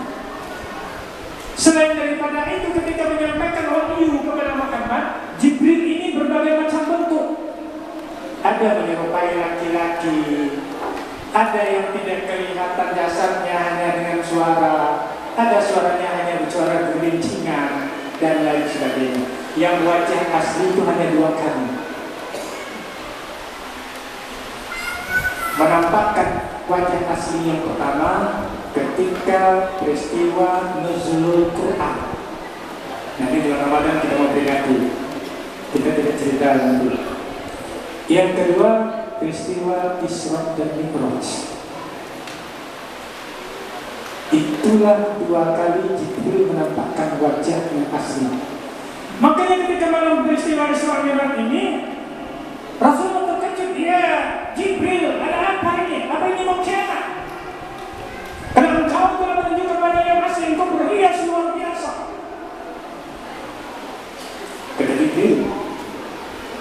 Selain daripada itu, ketika menyampaikan wahyu kepada Muhammad, Jibril ini berbagai macam bentuk. Ada menyerupai laki-laki, ada yang tidak kelihatan jasadnya hanya dengan suara, ada suaranya hanya bersuara gelincingan, dan lain sebagainya. Yang wajah asli itu hanya 2 kali. Menampakkan wajah asli yang pertama ketika peristiwa nuzulul Quran. Nanti bulan Ramadan kita mau peringati, kita tidak cerita dulu. Yang kedua, peristiwa Isra dan Mi'raj. Itulah 2 kali Jibril menampakkan wajah yang asli. Makanya ketika malam peristiwa Isra Mi'raj ini, Rasulullah terkejut. Ya Jibril, ada apa ini? Apa ini mau kiamat? Karena engkau telah menunjukkan pada yang asli, engkau berhias luar biasa. Kata Jibril,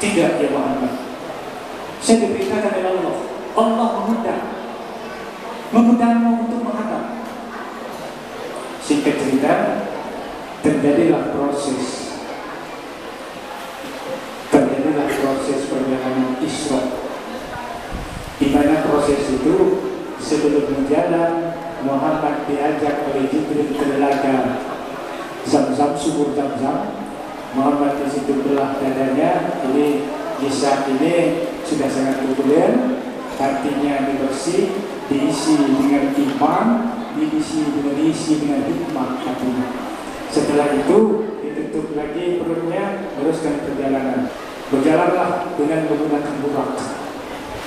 tidak ya Muhammad. Saya diberitakan oleh Allah. Allah mengundangmu untuk menghadap. Singkat cerita, terjadilah proses perjalanan Isra. Di mana proses itu sebelum berjalan, Muhammad diajak oleh Jibril ke telaga Zam-Zam, sumur Zam-Zam. Muhammad di situ belah dadanya. Ini kisah ini sudah sangat populer, artinya bersih, diisi dengan iman, diisi dengan hikmah hatinya. Setelah itu ditutup lagi perutnya, teruskan perjalanan. Berjalanlah dengan menggunakan burak.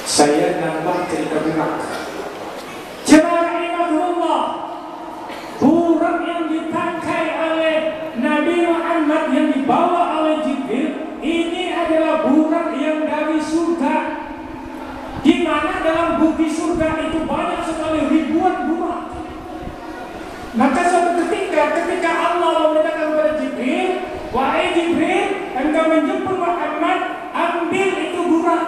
Saya nambah cerita burak. Jemaah burak yang dipakai oleh Nabi Muhammad, yang dibawa oleh Jibril, ini adalah burak yang dari surga. Di mana dalam bumi surga itu banyak sekali ribuan burak. Maka suatu ketika Allah memerintahkan kepada Jibril, wahai Jibril, engkau menjemput Muhammad, ambil itu burak,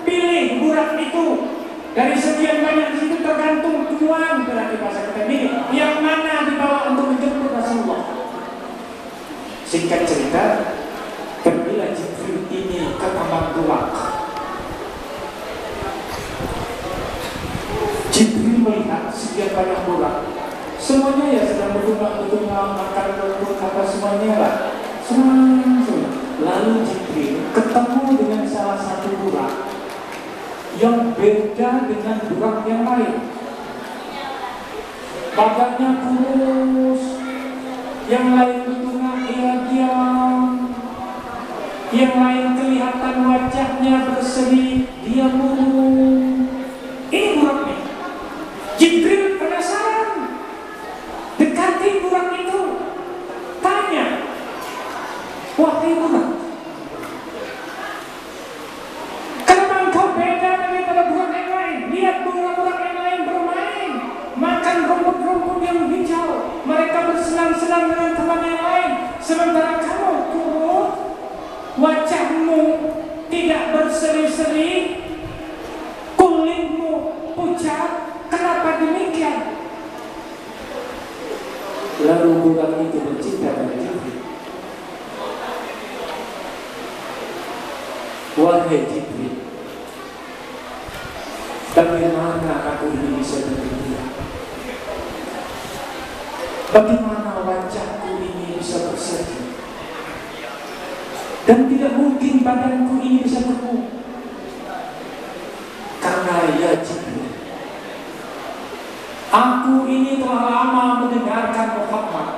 pilih burak itu. Dari sekian banyak di situ tergantung tuan, berarti bahasa kita ini, yang mana dibawa untuk menjemput Rasulullah. Singkat cerita, pergilah Jibril ini ke taman burak. Jibril melihat sekian banyak burak. Semuanya ya sedang berbunga, makan rumput apa semuanya lah. Senang. Lalu Jibril ketemu dengan salah satu burak yang beda dengan burak yang lain. Badannya kurus, yang lain bertengah diam, yang lain kelihatan wajahnya berseri, dia murung. Wahai budak, kenapa engkau beda daripada budak yang lain? Lihat budak-budak yang lain bermain, makan rumput-rumput yang hijau, mereka bersenang-senang dengan teman yang lain. Sementara kamu kurus, wajahmu tidak berseri-seri, kulitmu pucat. Kenapa demikian? Lalu budak itu bercinta pada Jibril. Wahai Jibril, bagaimana aku ini bisa bergembira? Bagaimana wajahku ini bisa berseri? Dan tidak mungkin badanku ini bisa bergerak. Karena ya Jibril, aku ini telah lama mendengarkan Muhammad.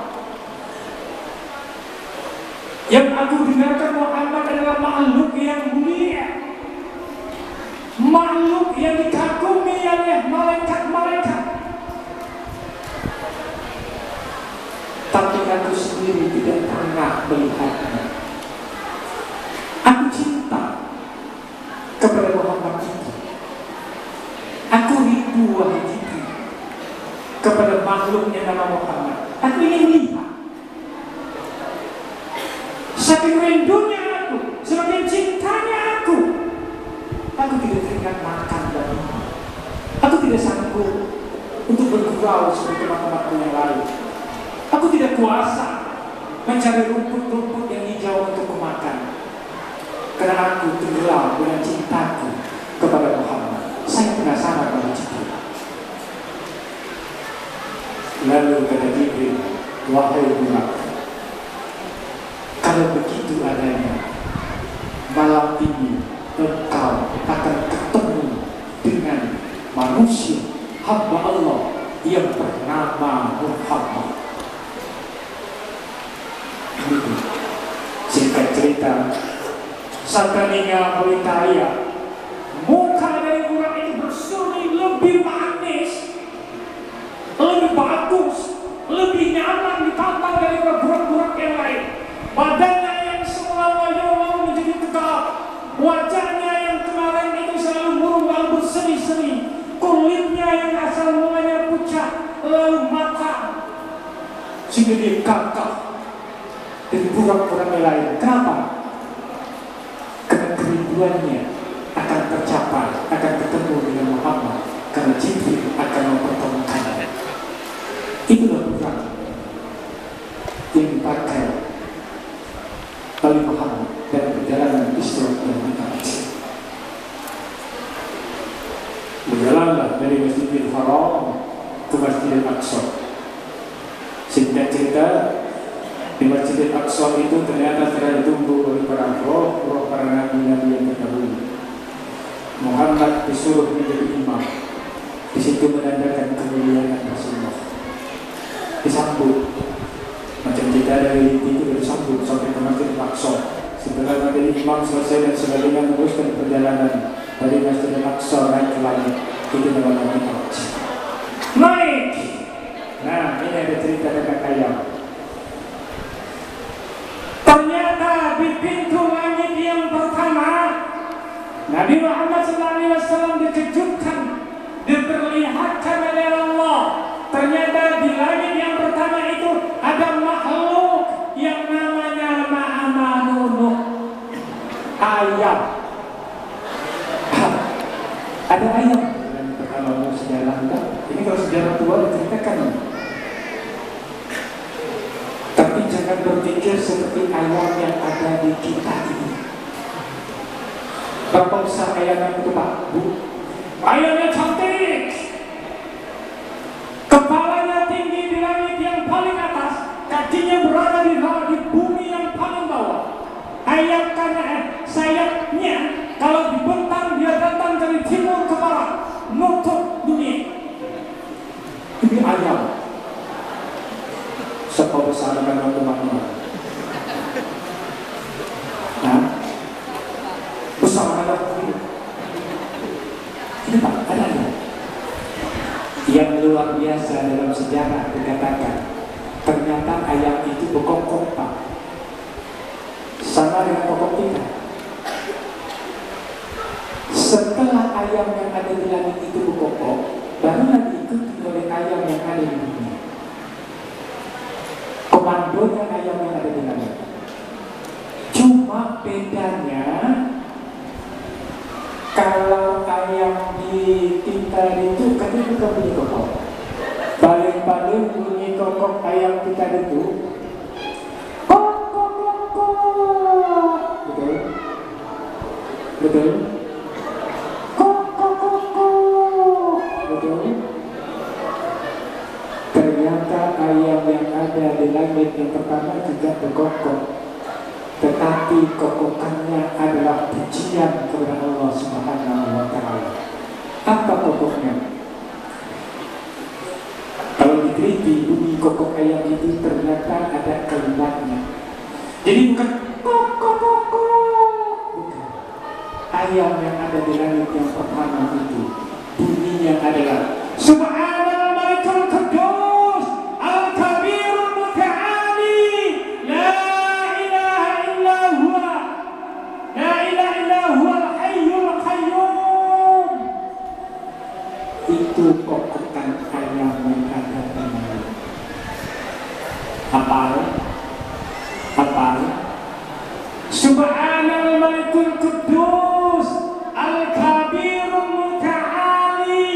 Yang aku dengarkan Muhammad adalah makhluk yang mulia, makhluk yang dikagumi oleh malaikat-malaikat. Tapi aku sendiri tidak pernah melihatnya. Aku cinta kepada Muhammad itu. Aku rindu, wahai Jibril, kepada makhluk yang nama Muhammad. Aku ingin lihat. Saking rindunya aku, semakin cintanya aku tidak teringat makan dan minum. Aku tidak sanggup untuk bergurau seperti teman-temanku yang lain. Aku tidak kuasa mencari rumput-rumput yang hijau untuk kumakan, karena aku tenggelam dengan cintaku kepada Muhammad. Saya penasaran pada Jibril. Lalu kata Jibril, wahai budak, kalau begitu adanya, malam ini engkau akan ketemu dengan manusia hamba Allah yang bernama Muhammad. Singkat cerita, saat tadinya Mauritania, muka dari budak itu berseri lebih manis, lebih bagus, lebih nyaman dipandang dari budak-budak yang lain. Badannya yang semula wajah menjadi tegap, wajahnya yang kemarin itu selalu murung lalu berseri-seri, kulitnya yang asal mulanya pucat lalu matang, sehingga dia gagah dari budak-budak yang lain. Kenapa? Karena kerinduannya akan tercapai, akan ketemu dengan Muhammad, karena Jibril akan mempertemukannya. Itulah budak yang dipakai oleh Muhammad dalam perjalanan Isra dan Mi'raj. Berjalanlah dari Masjidil Haram ke Masjidil Aqsa. Singkat cerita, di Masjidil Aqsa itu ternyata telah ditunggu oleh para roh para nabi-nabi yang terdahulu. Muhammad disuruh menjadi imam. Di situ menandakan kemuliaan Rasulullah. Disambut macam kita dari itu disambut sampai ke Masjidil Aqsa. Setelah menjadi imam selesai dan sebagainya, meneruskan perjalanan dari Masjidil Aqsa naik ke langit. Itu namanya Mi'raj. Naik. Nah, ini ada cerita tentang ayam. Ternyata di pintu langit yang pertama, Nabi Muhammad SAW dikejutkan, diperlihatkan oleh Allah. Ternyata di langit yang pertama itu ada makhluk yang namanya Ma'amanunu, ayam. Ada ayam. Kalau sejarah enggak, ini kalau sejarah tua diceritakan. Tapi jangan berpikir seperti ayam yang ada di kita ini. Berapa besar ayam itu, Pak? Bu? Ayamnya cantik, kepalanya tinggi di langit yang paling atas, kakinya berada di bumi yang paling bawah. Ayam karena sayapnya kalau dibentang dia datang dari timur ke barat, nutup dunia. Ini ayam. Siapa besar dengan teman-teman? Nah, besar anak ini. Ini Pak, ada ayam. Yang luar biasa dalam sejarah dikatakan, ternyata ayam itu berkokok, Pak. sama dengan pokok kita. Setelah ayam yang ada di langit itu berkokok, barulah diikuti oleh ayam yang ada di bumi. Komandonya ayam yang ada di langit. Cuma bedanya, kalau ayam di kita itu kan itu bukan bunyi kokok. Paling-paling bunyi kokok ayam kita itu kok. Betul? Betul? Betul? Ternyata ayam yang ada di langit yang pertama juga berkokok, tetapi kokokannya adalah pujian kepada Allah Subhanahu wa Ta'ala. Apa kokoknya? Kalau diteliti bunyi kokok ayam itu ternyata ada kalimatnya. Jadi bukan kokok, bukan. Ayam yang ada di langit yang pertama itu bunyinya adalah Subhanal Malikul Quddus Al-Kabirul Muta'ali La ilaha illa huwa La ilaha illa huwa Al-Hayyul Qayyum. Itu kokokan ayam yang ada di langit. Hafal Subhanal Malikul Quddus Al-Kabirul Muta'ali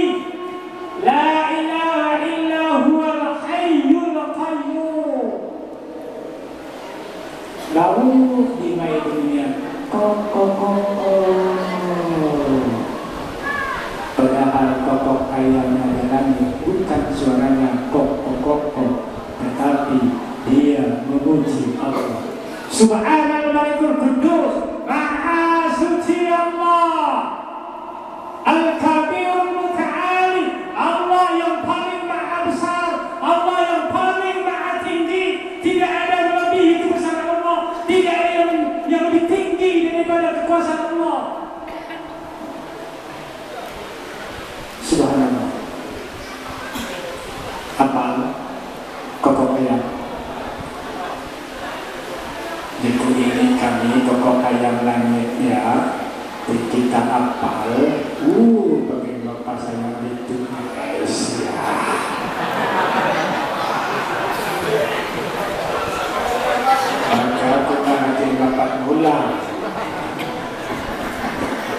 La ilaha illa huwal Hayyul Qayyum. Lalu di dunia padahal kokok ayam yang ada langit bukan suaranya kok, tetapi dia memuji Allah. Subhanal Malikul Quddus, Maha Suci Allah, Al-Kabirul Muta'ali, Allah yang paling maha besar, Allah yang paling maha tinggi. Tidak ada yang melebihi kekuasaan Allah, tidak ada yang lebih tinggi daripada kekuasaan Allah. Subhanallah. Apa kokok ayam? Minggu ini kami kokok ayam langit ya, kita hafal. Bagi bapak saya itu guys ya. Maka kita nanti bapak ulang.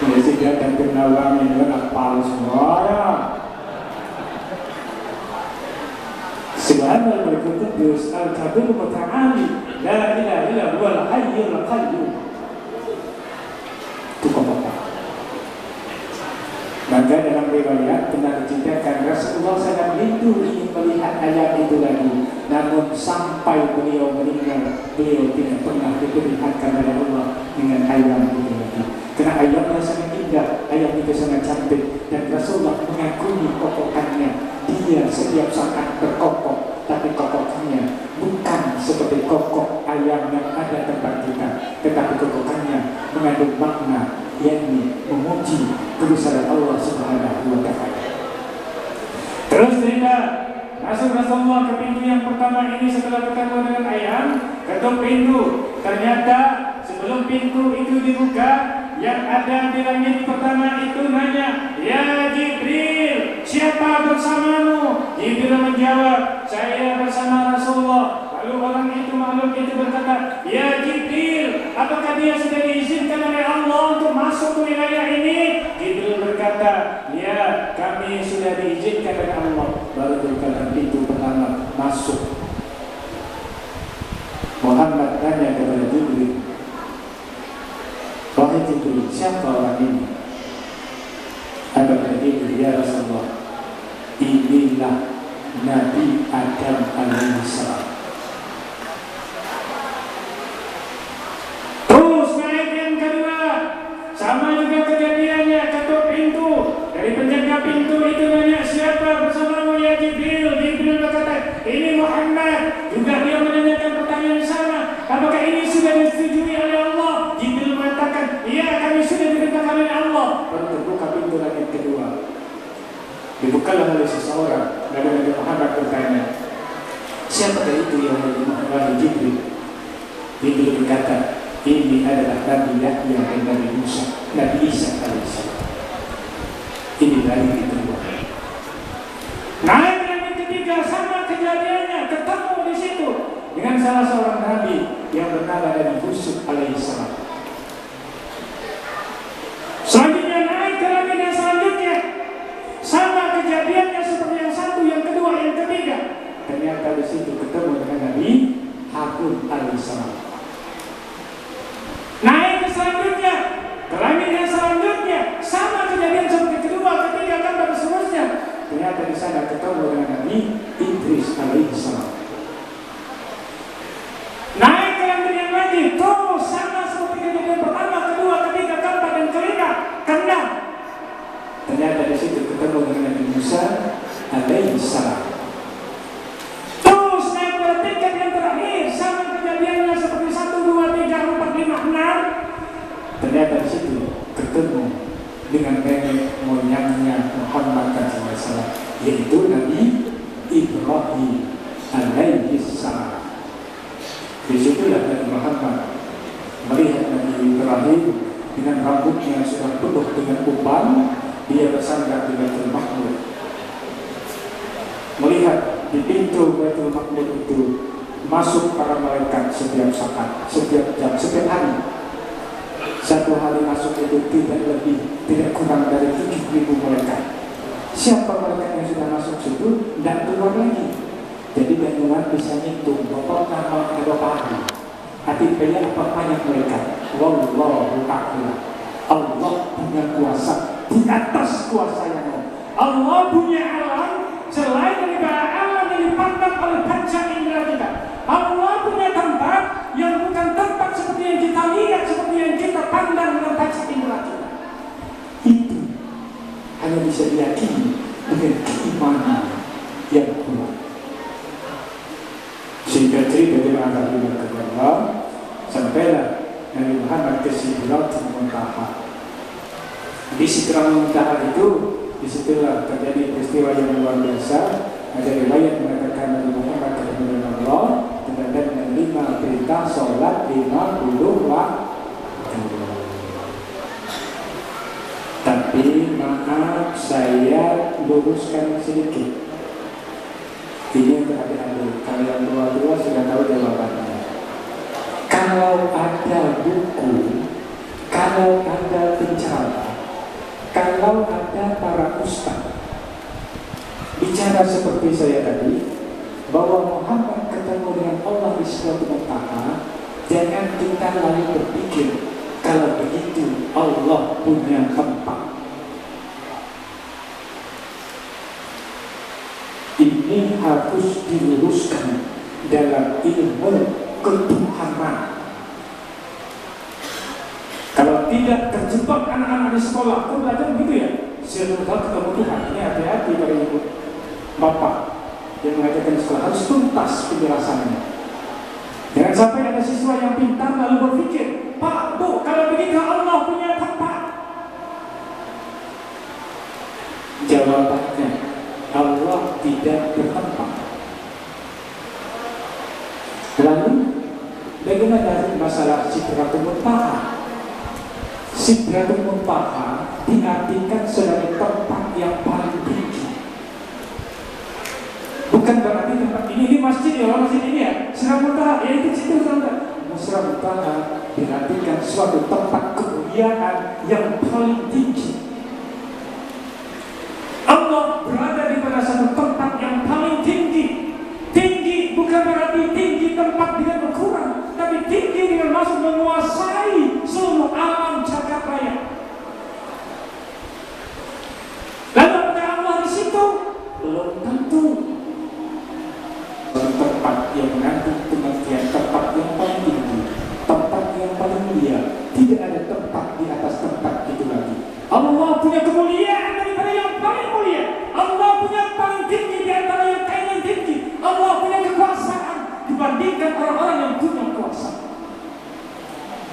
Presiden dan Purnawami itu hafal semua ya. Subhanal Malikul Quddus Al-Kabirul Muta'ali La ilaha illa huwal Hayyul Qayyum. Itu kokok. Maka dalam riwayat pernah diceritakan Rasulullah sedang rindu ingin melihat ayam itu lagi, namun sampai beliau meninggal beliau tidak pernah diperlihatkan oleh Allah dengan ayam itu lagi. Karena ayamnya sangat indah, ayam itu sangat cantik, dan Rasulullah mengakui kokokannya. Dia setiap saat berkokok, tapi kokokannya bukan seperti kokok ayam yang ada tempat kita, tetapi kokokannya mengandung makna, yakni memuji kebesaran Allah Subhanahu wa Ta'ala. Terus cerita, masuk Rasulullah ke pintu yang pertama ini setelah ketemu dengan ayam, ketuk pintu. Ternyata sebelum pintu itu dibuka, yang ada di langit pertama itu nanya, "Ya Jibril, siapa bersamamu?" Jibril menjawab, "Saya bersama Rasulullah." Lalu orang itu, makhluk itu berkata, "Ya Jibril, apakah dia sudah diizinkan oleh Allah untuk masuk ke wilayah ini?" Jibril berkata, "Ya, kami sudah diizinkan oleh Allah." Baru berkata pintu pertama masuk. Muhammad tanya kepada Jibril, "Wahai Jibril, siapa orang ini?" Apa kata Jibril, "Ya Rasulullah, inilah Nabi Adam alaihissalam." Terus naik yang kedua, sama juga kejadiannya, ketuk pintu. Dari penjaga pintu itu nanya, "Siapa bersamamu ya Jibril?" Jibril berkata, "Ini Muhammad." Juga dia menanyakan pertanyaan sama, "Apakah ini sudah disetujui oleh Allah?" Jibril mengatakan, "Iya, kami sudah diperintahkan oleh Allah." Baru terbuka pintu langit kedua. Dibukalah oleh seseorang. Lalu Nabi Muhammad bertanya, "Siapakah itu yang wahai Jibril?" Jibril berkata, Ini adalah Nabi Yahya dan Nabi Musa, Nabi Isa alaihissalam. Ini dari kedua. Naik yang ketiga sama kejadiannya, ketemu di situ dengan salah seorang nabi yang bernama Nabi Yusuf alaihissalam. Selanjutnya naik ke langit yang selanjutnya, sama kejadiannya seperti yang satu, yang kedua, yang ketiga. Ternyata di situ ketemu dengan Nabi Harun alaihissalam. Naik ke selanjutnya, ke langit yang selanjutnya, sama kejadian seperti kedua, ketiga, dan seterusnya. Ternyata di sana ketemu dengan Nabi Idris alaihissalam. Naik ke langit yang lagi, terus sama seperti kejadian pertama, kedua, ketiga, keempat, dan keenam. Ternyata di situ ketemu dengan Nabi Musa alaihissalam. Terus naik ke tingkat yang terakhir, sama kejadiannya seperti 1, 2, 3, 4, 5, 6. Ternyata di situ ketemu dengan nenek moyangnya Muhammad SAW, yaitu Nabi Ibrahim alaihissalam. Disitulah Nabi Muhammad melihat Nabi Ibrahim dengan rambutnya sudah penuh dengan uban, dia bersandar di Baitul Maqmur. Melihat di pintu Baitul Maqmur itu masuk para malaikat setiap saat, setiap jam, setiap hari. Satu hari masuk itu tidak lebih, tidak kurang dari 7.000 malaikat. Siapa malaikat yang sudah masuk situ, tidak keluar lagi. Jadi bagaimana bisa ngitung berapa nama berapa hari? Artinya apa banyak malaikat? Wallahu ta'ala. Allah punya kuasa di atas kuasa yang lain. Allah punya alam selain daripada alam yang dipandang oleh panca indera kita. Allah punya tempat yang bukan tempat seperti yang kita lihat, seperti yang kita pandang dengan panca indera kita. Itu hanya bisa diyakini dengan keimanan yang kuat. Sehingga cerita di antara Allah sampailah Nabi Muhammad ke Sidratul Muntaha. Di Sidratul Muntaha itu, disitulah terjadi peristiwa yang luar biasa. Ada riwayat mengatakan Nabi Muhammad ketemu dengan Allah, terhadap 5 perintah sholat 50 waktu. Tapi maaf, saya luruskan sedikit. Ini untuk adik-adik, kalian dua-dua sudah tahu jawabannya. Kalau ada buku, kalau ada bicara, kalau ada para ustaz bicara seperti saya tadi, bahwa Muhammad ketemu dengan Allah di suatu Muntaha, jangan kita lalu berpikir kalau begitu Allah punya tempat. Ini harus diluruskan dalam ilmu ketuhanan. Kalau tidak terjebak anak-anak di sekolah, kau belajar begitu ya? Saya tahu ketemu Tuhan. Ini hati-hati para ibu bapak yang mengajarkan di sekolah, harus tuntas penjelasannya. Jangan sampai ada siswa yang pintar lalu berpikir, Pak, Bu, kalau begitu Allah punya tempat. Jawabannya, Allah tidak bertempat. Lalu bagaimana masalah Sidratul Muntaha? Sidratul Muntaha diartikan sebagai tempat yang paling tinggi. Bukan berarti tempat ini masjid ya, masjid ini ya. Sidratul Muntaha, ya itu situ saudara. Sidratul Muntaha diartikan suatu tempat kemuliaan yang paling tinggi. Allah berada di pada satu tempat yang paling tinggi. Tinggi bukan berarti tinggi tempat dengan berkurang, tapi tinggi dengan masuk menguasai seluruh alam jagat raya. Lalu ada Allah di situ? Belum tentu. Tempat yang mengandung pengertian tempat yang paling tinggi, tempat yang paling mulia. Tidak ada tempat di atas tempat itu lagi. Allah punya kemuliaan daripada yang paling mulia. Allah punya paling tinggi di antara yang paling tinggi. Allah punya kekuasaan dibandingkan orang-orang yang punya kuasa.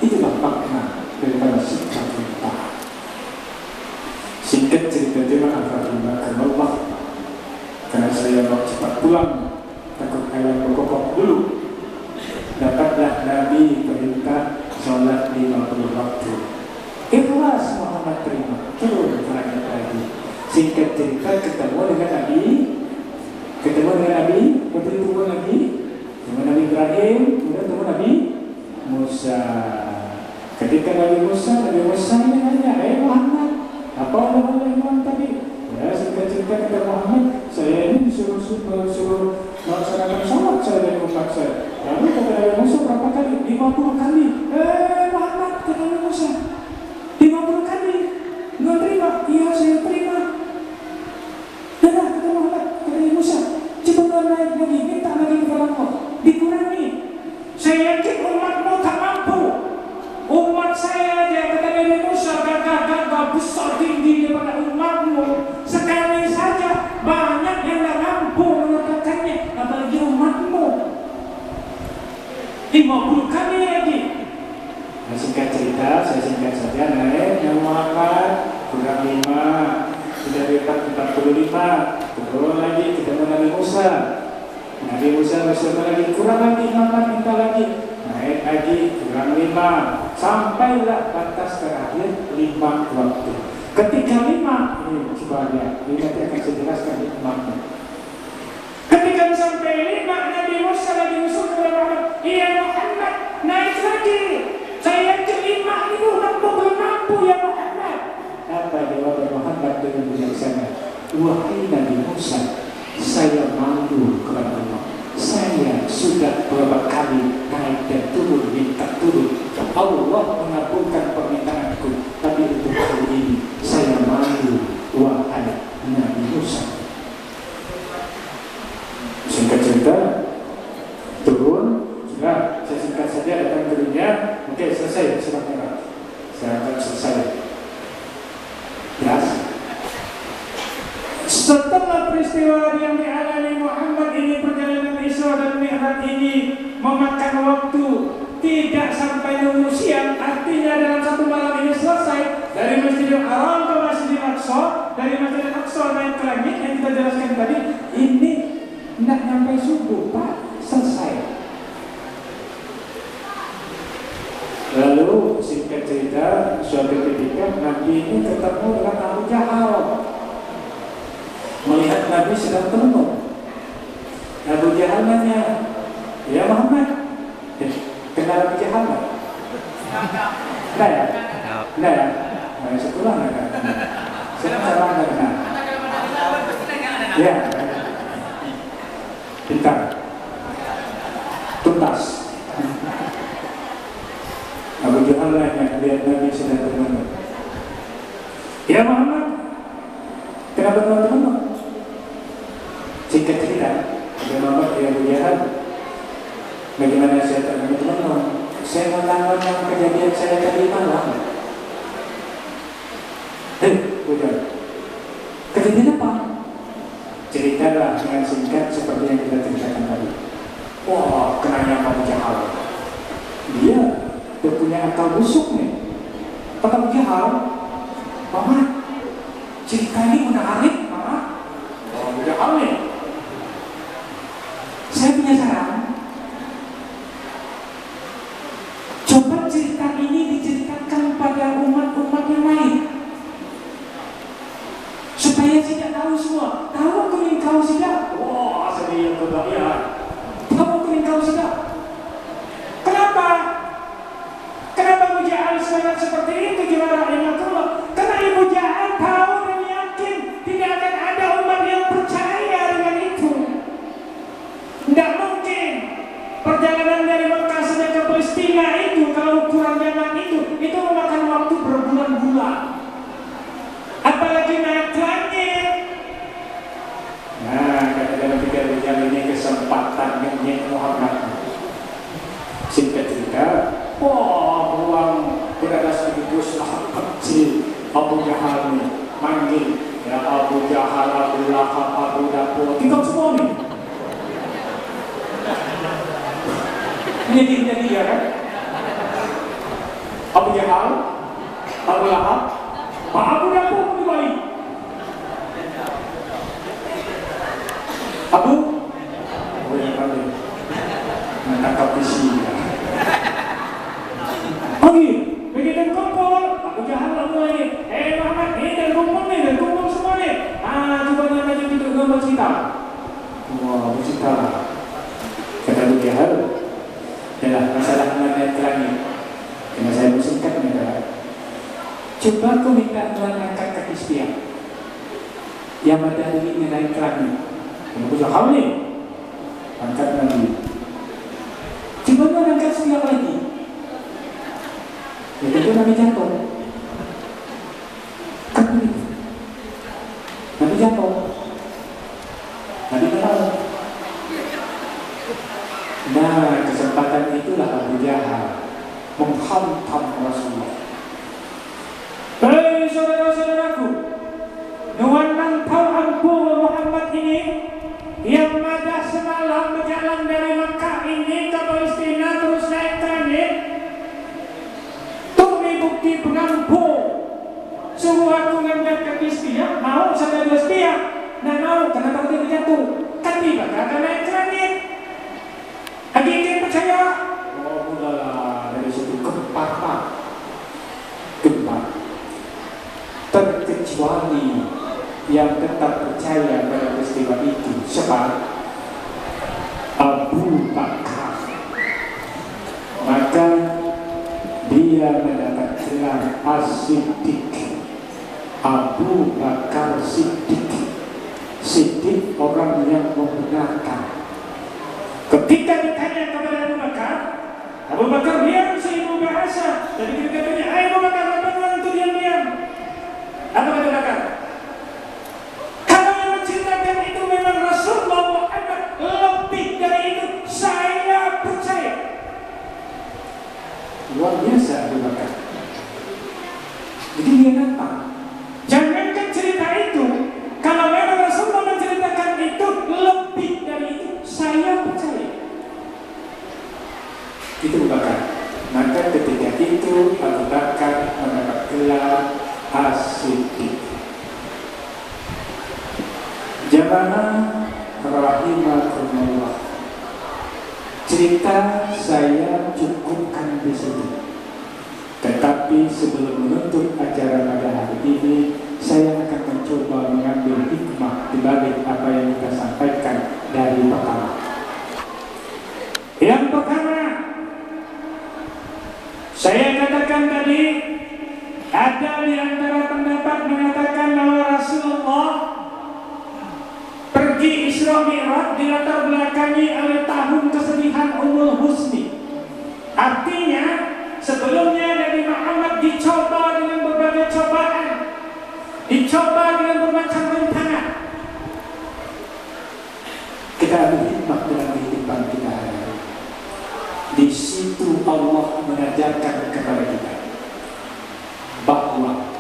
Itulah makna daripada Sidratul Muntaha. Singkat cerita jemaah Allah, karena saya mau cepat pulang, takut ayam berkokok dulu. Dapatlah Nabi perintah sholat Muhammad terima. Turun langit lagi. Singkat cerita ketemu dengan Nabi, bertemu lagi dengan Nabi Ibrahim, kemudian ketemu Nabi Musa. Ketika Nabi Musa ini nanya, Muhammad, apa Muhammad tadi? Ya, singkat cerita kata Muhammad, saya ini disuruh melaksanakan sholat saya dari umat saya. Lalu kata Nabi Musa berapa kali? 50 kali. Muhammad, kata Nabi Musa, 50 kali. Nggak terima? Iya, saya terima. Dah, kata Muhammad, kata Nabi Musa, coba naik lagi, minta lagi kepada Allah, dikurangi. Saya yakin umatmu tak mampu. Umat saya aja, kata Nabi Musa, gagah besar tinggi daripada umatmu. Sekali saja banyak yang tak mampu mengerjakannya, apalagi umatmu. 50 kali lagi. Nah, singkat cerita, saya singkat saja. Naik Nabi Muhammad kurang 5, sudah dapat 45. Turun lagi ketemu Nabi Musa. Nabi Musa bersama lagi, kurang lagi Muhammad, minta lagi. Naik lagi kurang 5, sampailah batas terakhir 5 waktu. Ketika 5, ini coba lihat, ini nanti akan saya jelaskan di temannya. Ketika sampai 5, Nabi Musa lagi usul kepada Muhammad, iya Muhammad, naik lagi. Saya yakin 5 ini umatmu belum mampu ya Muhammad. Apa jawab Muhammad dengan bijaksana? Wahai Nabi Musa, saya malu kepada Allah. Saya sudah beberapa kali naik dan turun, minta turun. Allah mengabulkan permintaanku, tapi untuk kali ini saya malu, wahai Nabi Musa. Singkat cerita, turun, sudah, saya singkat saja datang ke dunia. Oke, selesai, surat merah. Saya akan selesai. Jelas? Setelah peristiwa yang dialami Muhammad ini, perjalanan Isra dan Mi'raj ini memakan waktu tidak sampai nunggu siang. Artinya dalam satu malam ini selesai. Dari Masjidil Haram ke Masjidil Aqsa, dari Masjidil Aqsa naik ke langit yang kita jelaskan tadi, ini tidak sampai subuh, Pak, selesai. Lalu singkat cerita, suatu ketika Nabi ini ketemu dengan Abu Jahal. Melihat Nabi sedang tenung, Abu Jahal nanya, ya Muhammad, kenal Abu Jahal nggak? Nggak ya? Nggak ya? Sekolah nggak kan? Sekolah nggak kenal? Ya, pintar, tuntas. Abu Jahal nanya, lihat Nabi sedang tenung, ya Muhammad, kenapa teman-teman? Singkat cerita, Muhammad ya Abu Jahal, bagaimana saya teman-teman? Saya menanggung kejadian saya tadi malam. Udah. Kejadian apa? Ceritalah dengan singkat seperti yang kita ceritakan tadi. Wah, kenanya Abu Jahal. Dia punya akal busuk nih. Kata Abu Jahal, Muhammad, cerita ini menarik, Muhammad. Abu Jahal nih. Saya punya saran. Coba cerita ini diceritakan pada umat-umat yang lain, supaya tidak tahu semua. Tahu kuning kau tidak? Wah, sedih kebahagiaan. Tahu kuning kau tidak? Kenapa? Kenapa Abu Jahal sangat seperti itu? Gimana rahimahullah? Karena Abu Jahal tahu dan yakin tidak akan ada umat yang percaya dengan itu. Tidak mungkin perjalanan dari Mekah sampai ke Palestina itu, kalau ukuran zaman itu memakan waktu berbulan-bulan. Apalagi naik langit. Nah, dalam 3 jam ini kesempatan yang Muhammad. Singkat cerita, ruang berada segitu sangat kecil. Abu Jahal ini manggil, ya Abu Jahal, Abu Lahab, Abu Dapur, tinggal semua nih. Ini dia kan? Abu Jahal, Abu Lahab, Abu Dapur kembali. Abu, yang kali menangkap bisi. Begitu kumpul, Abu Jahal mulai, Coba aku minta Tuhan angkat kaki setia yang ada ini naik ke langit. Aku bilang, kau ni angkat lagi. Coba Tuhan angkat setia lagi. Ya tentu Nabi jatuh. Kan begitu. Nabi jatuh. Nabi tahu. Nah, kesempatan itulah Abu Jahal menghantam Rasulullah. Hei saudara-saudaraku, nuan tahu Abu Muhammad ini yang pada semalam berjalan dari Mekah ini ke Palestina terus naik langit. Tuh bukti pengampu. Suruh aku ngangkat kaki setia, mau sampai dua setia. Nah mau, kenapa kita jatuh? Kan tiba akan naik langit. Hadirin percaya? Oh udahlah, dari situ gempa. Terkecuali yang tetap percaya pada peristiwa itu. Sebab Abu Bakar, maka dia mendapat gelar As-Siddiq. Abu Bakar Siddiq. Siddiq orang yang membenarkan. Ketika ditanya kepada Abu Bakar diam seibu bahasa. Jadi ketika ditanya, Abu Bakar, apa Tuhan itu diam-diam? Apa kata Bakar? Kalau yang menceritakan itu memang Rasulullah Muhammad, lebih dari itu saya percaya. Luar biasa Abu Bakar. Jadi dia nantang. Jangankan cerita itu, kalau memang Rasulullah menceritakan itu, lebih dari itu saya percaya. Itu Abu Bakar. Maka ketika itu Abu Bakar mendapat gelar As-Siddiq. Jamaah rahimakumullah. Cerita saya cukupkan di sini. Tetapi sebelum menutup acara pada hari ini, saya akan mencoba mengambil hikmah di balik apa yang kita sampaikan dari pertama. Yang pertama, saya katakan tadi, ada di antara pendapat mengatakan bahwa Rasulullah pergi Isra Mi'raj dilatar belakangi oleh tahun kesedihan Ummul Husni. Artinya sebelumnya Nabi Muhammad dicoba dengan berbagai cobaan, dicoba dengan bermacam rintangan. Kita ambil hikmah dalam kehidupan kita hari ini. Di situ Allah mengajarkan kepada kita bahwa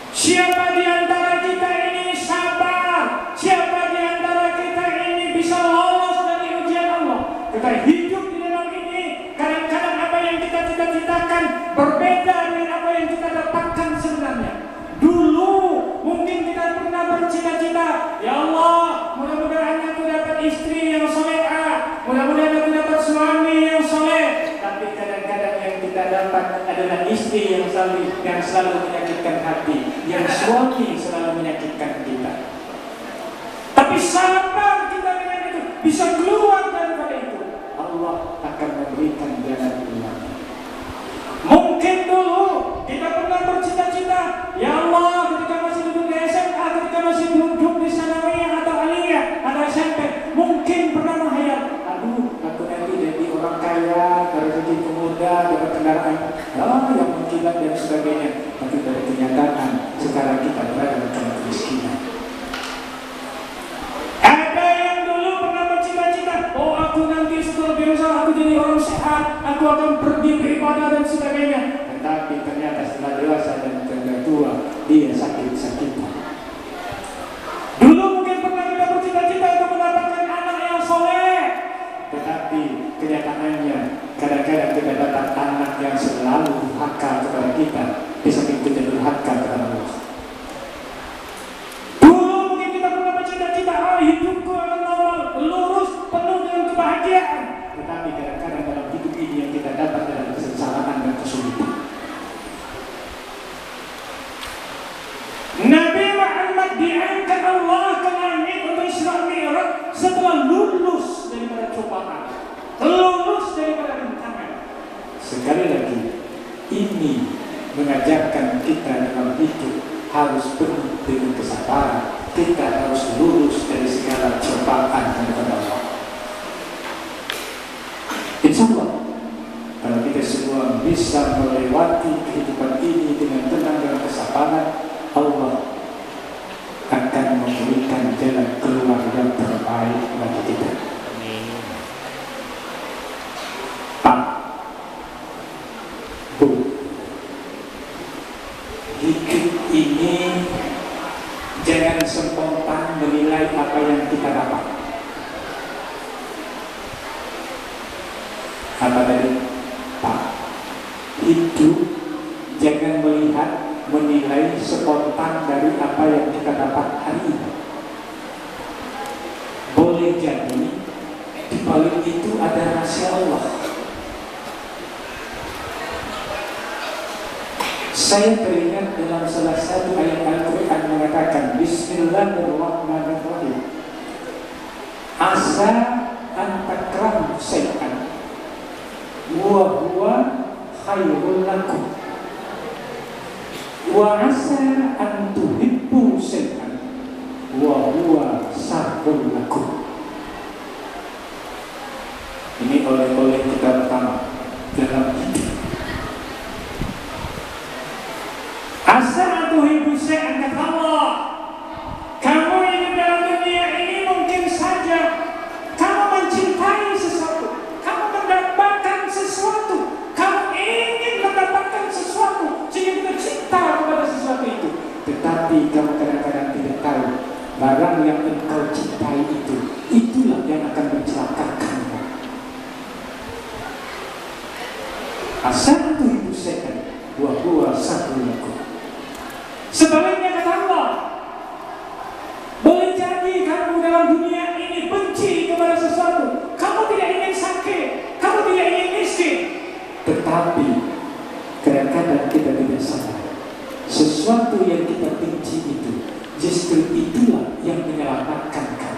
siapa di antara kita ini sabar, siapa di antara kita ini bisa lolos dari ujian Allah. Kita hidup di dalam ini, kadang-kadang apa yang kita cita-citakan berbeda dengan apa yang kita dapatkan sebenarnya. Dulu mungkin kita pernah bercita-cita, ya Allah, mudah-mudahan aku dapat istri yang solehah, mudah-mudahan aku dapat suami yang soleh. Tapi kadang-kadang yang kita dapat adalah istri yang selalu menyakitkan hati, yang suami selalu menyakitkan kita. Tapi sabar kita dengan itu, bisa keluar daripada itu. Allah akan memberikan jalan keluar. Mungkin dulu kita pernah bercita-cita, ya Allah, ketika masih duduk di SMA, ketika masih duduk di sanawiyah atau aliyah atau SMP, mungkin pernah menghayal, aduh, aku nanti jadi orang kaya, rezeki pemuda, dapat kendaraan, yang mengkilat dan sebagainya. Tapi dari kenyataan, sekarang kita berada dalam kemiskinan. Ada yang dulu pernah bercita-cita, oh aku nanti setelah berusaha aku jadi orang sehat, aku akan pergi beribadah dan sebagainya. Tetapi ternyata setelah dewasa dan ternyata tua, dia sakit-sakitan. Dulu mungkin pernah kita bercita-cita untuk mendapatkan anak yang soleh, tetapi kenyataannya kadang-kadang kita dapat anak yang selalu durhaka kepada kita, di samping kita durhaka kepada Allah. Dulu mungkin kita pernah bercita-cita, hidupku akan normal, lurus, penuh dengan kebahagiaan. Tetapi kadang-kadang dalam hidup ini yang kita dapat adalah kesengsaraan dan kesulitan. Nabi Muhammad diangkat Allah ke langit untuk Isra Mi'raj setelah lulus daripada cobaan, lulus daripada rintangan. Sekali lagi, ini mengajarkan kita dalam hidup harus penuh dengan kesabaran. Kita harus lulus dari segala cobaan daripada Allah. Insya Allah, kalau kita semua bisa melewati kehidupan ini dengan tenang dan kesabaran, Allah akan memberikan jalan keluar yang terbaik bagi kita. Pak, Bu, hidup ini jangan spontan menilai apa yang kita dapat. Apa tadi? Pak, hidup jangan melihat, menilai spontan dari apa yang kita dapat hari ini. Boleh jadi di balik itu ada rahasia Allah. Saya teringat dalam salah satu ayat Al-Quran mengatakan Bismillahirrahmanirrahim. Asa an takrahu syai'an wa huwa khairul lakum wa asa an tuhibbu syai'an wa huwa syarrul lakum. Ini oleh-oleh kita pertama dalam hidup. Asa tuhibbu syai'an, kata Allah, kamu hidup dalam dunia ini mungkin saja kamu mencintai sesuatu, kamu mendapatkan sesuatu, kamu ingin mendapatkan sesuatu sehingga kita cinta kepada sesuatu itu. Tetapi kamu kadang-kadang tidak tahu barang yang engkau cintai itu, itulah yang akan mencelakakanmu. Asa tuhibbu syai'an wa huwa syarrul lakum. Sebaliknya kata Allah, boleh jadi kamu dalam dunia ini benci kepada sesuatu, kamu tidak ingin sakit, kamu tidak ingin miskin, tetapi kadang-kadang kita tidak sadar sesuatu yang kita benci itu justru itulah yang menyelamatkan kita.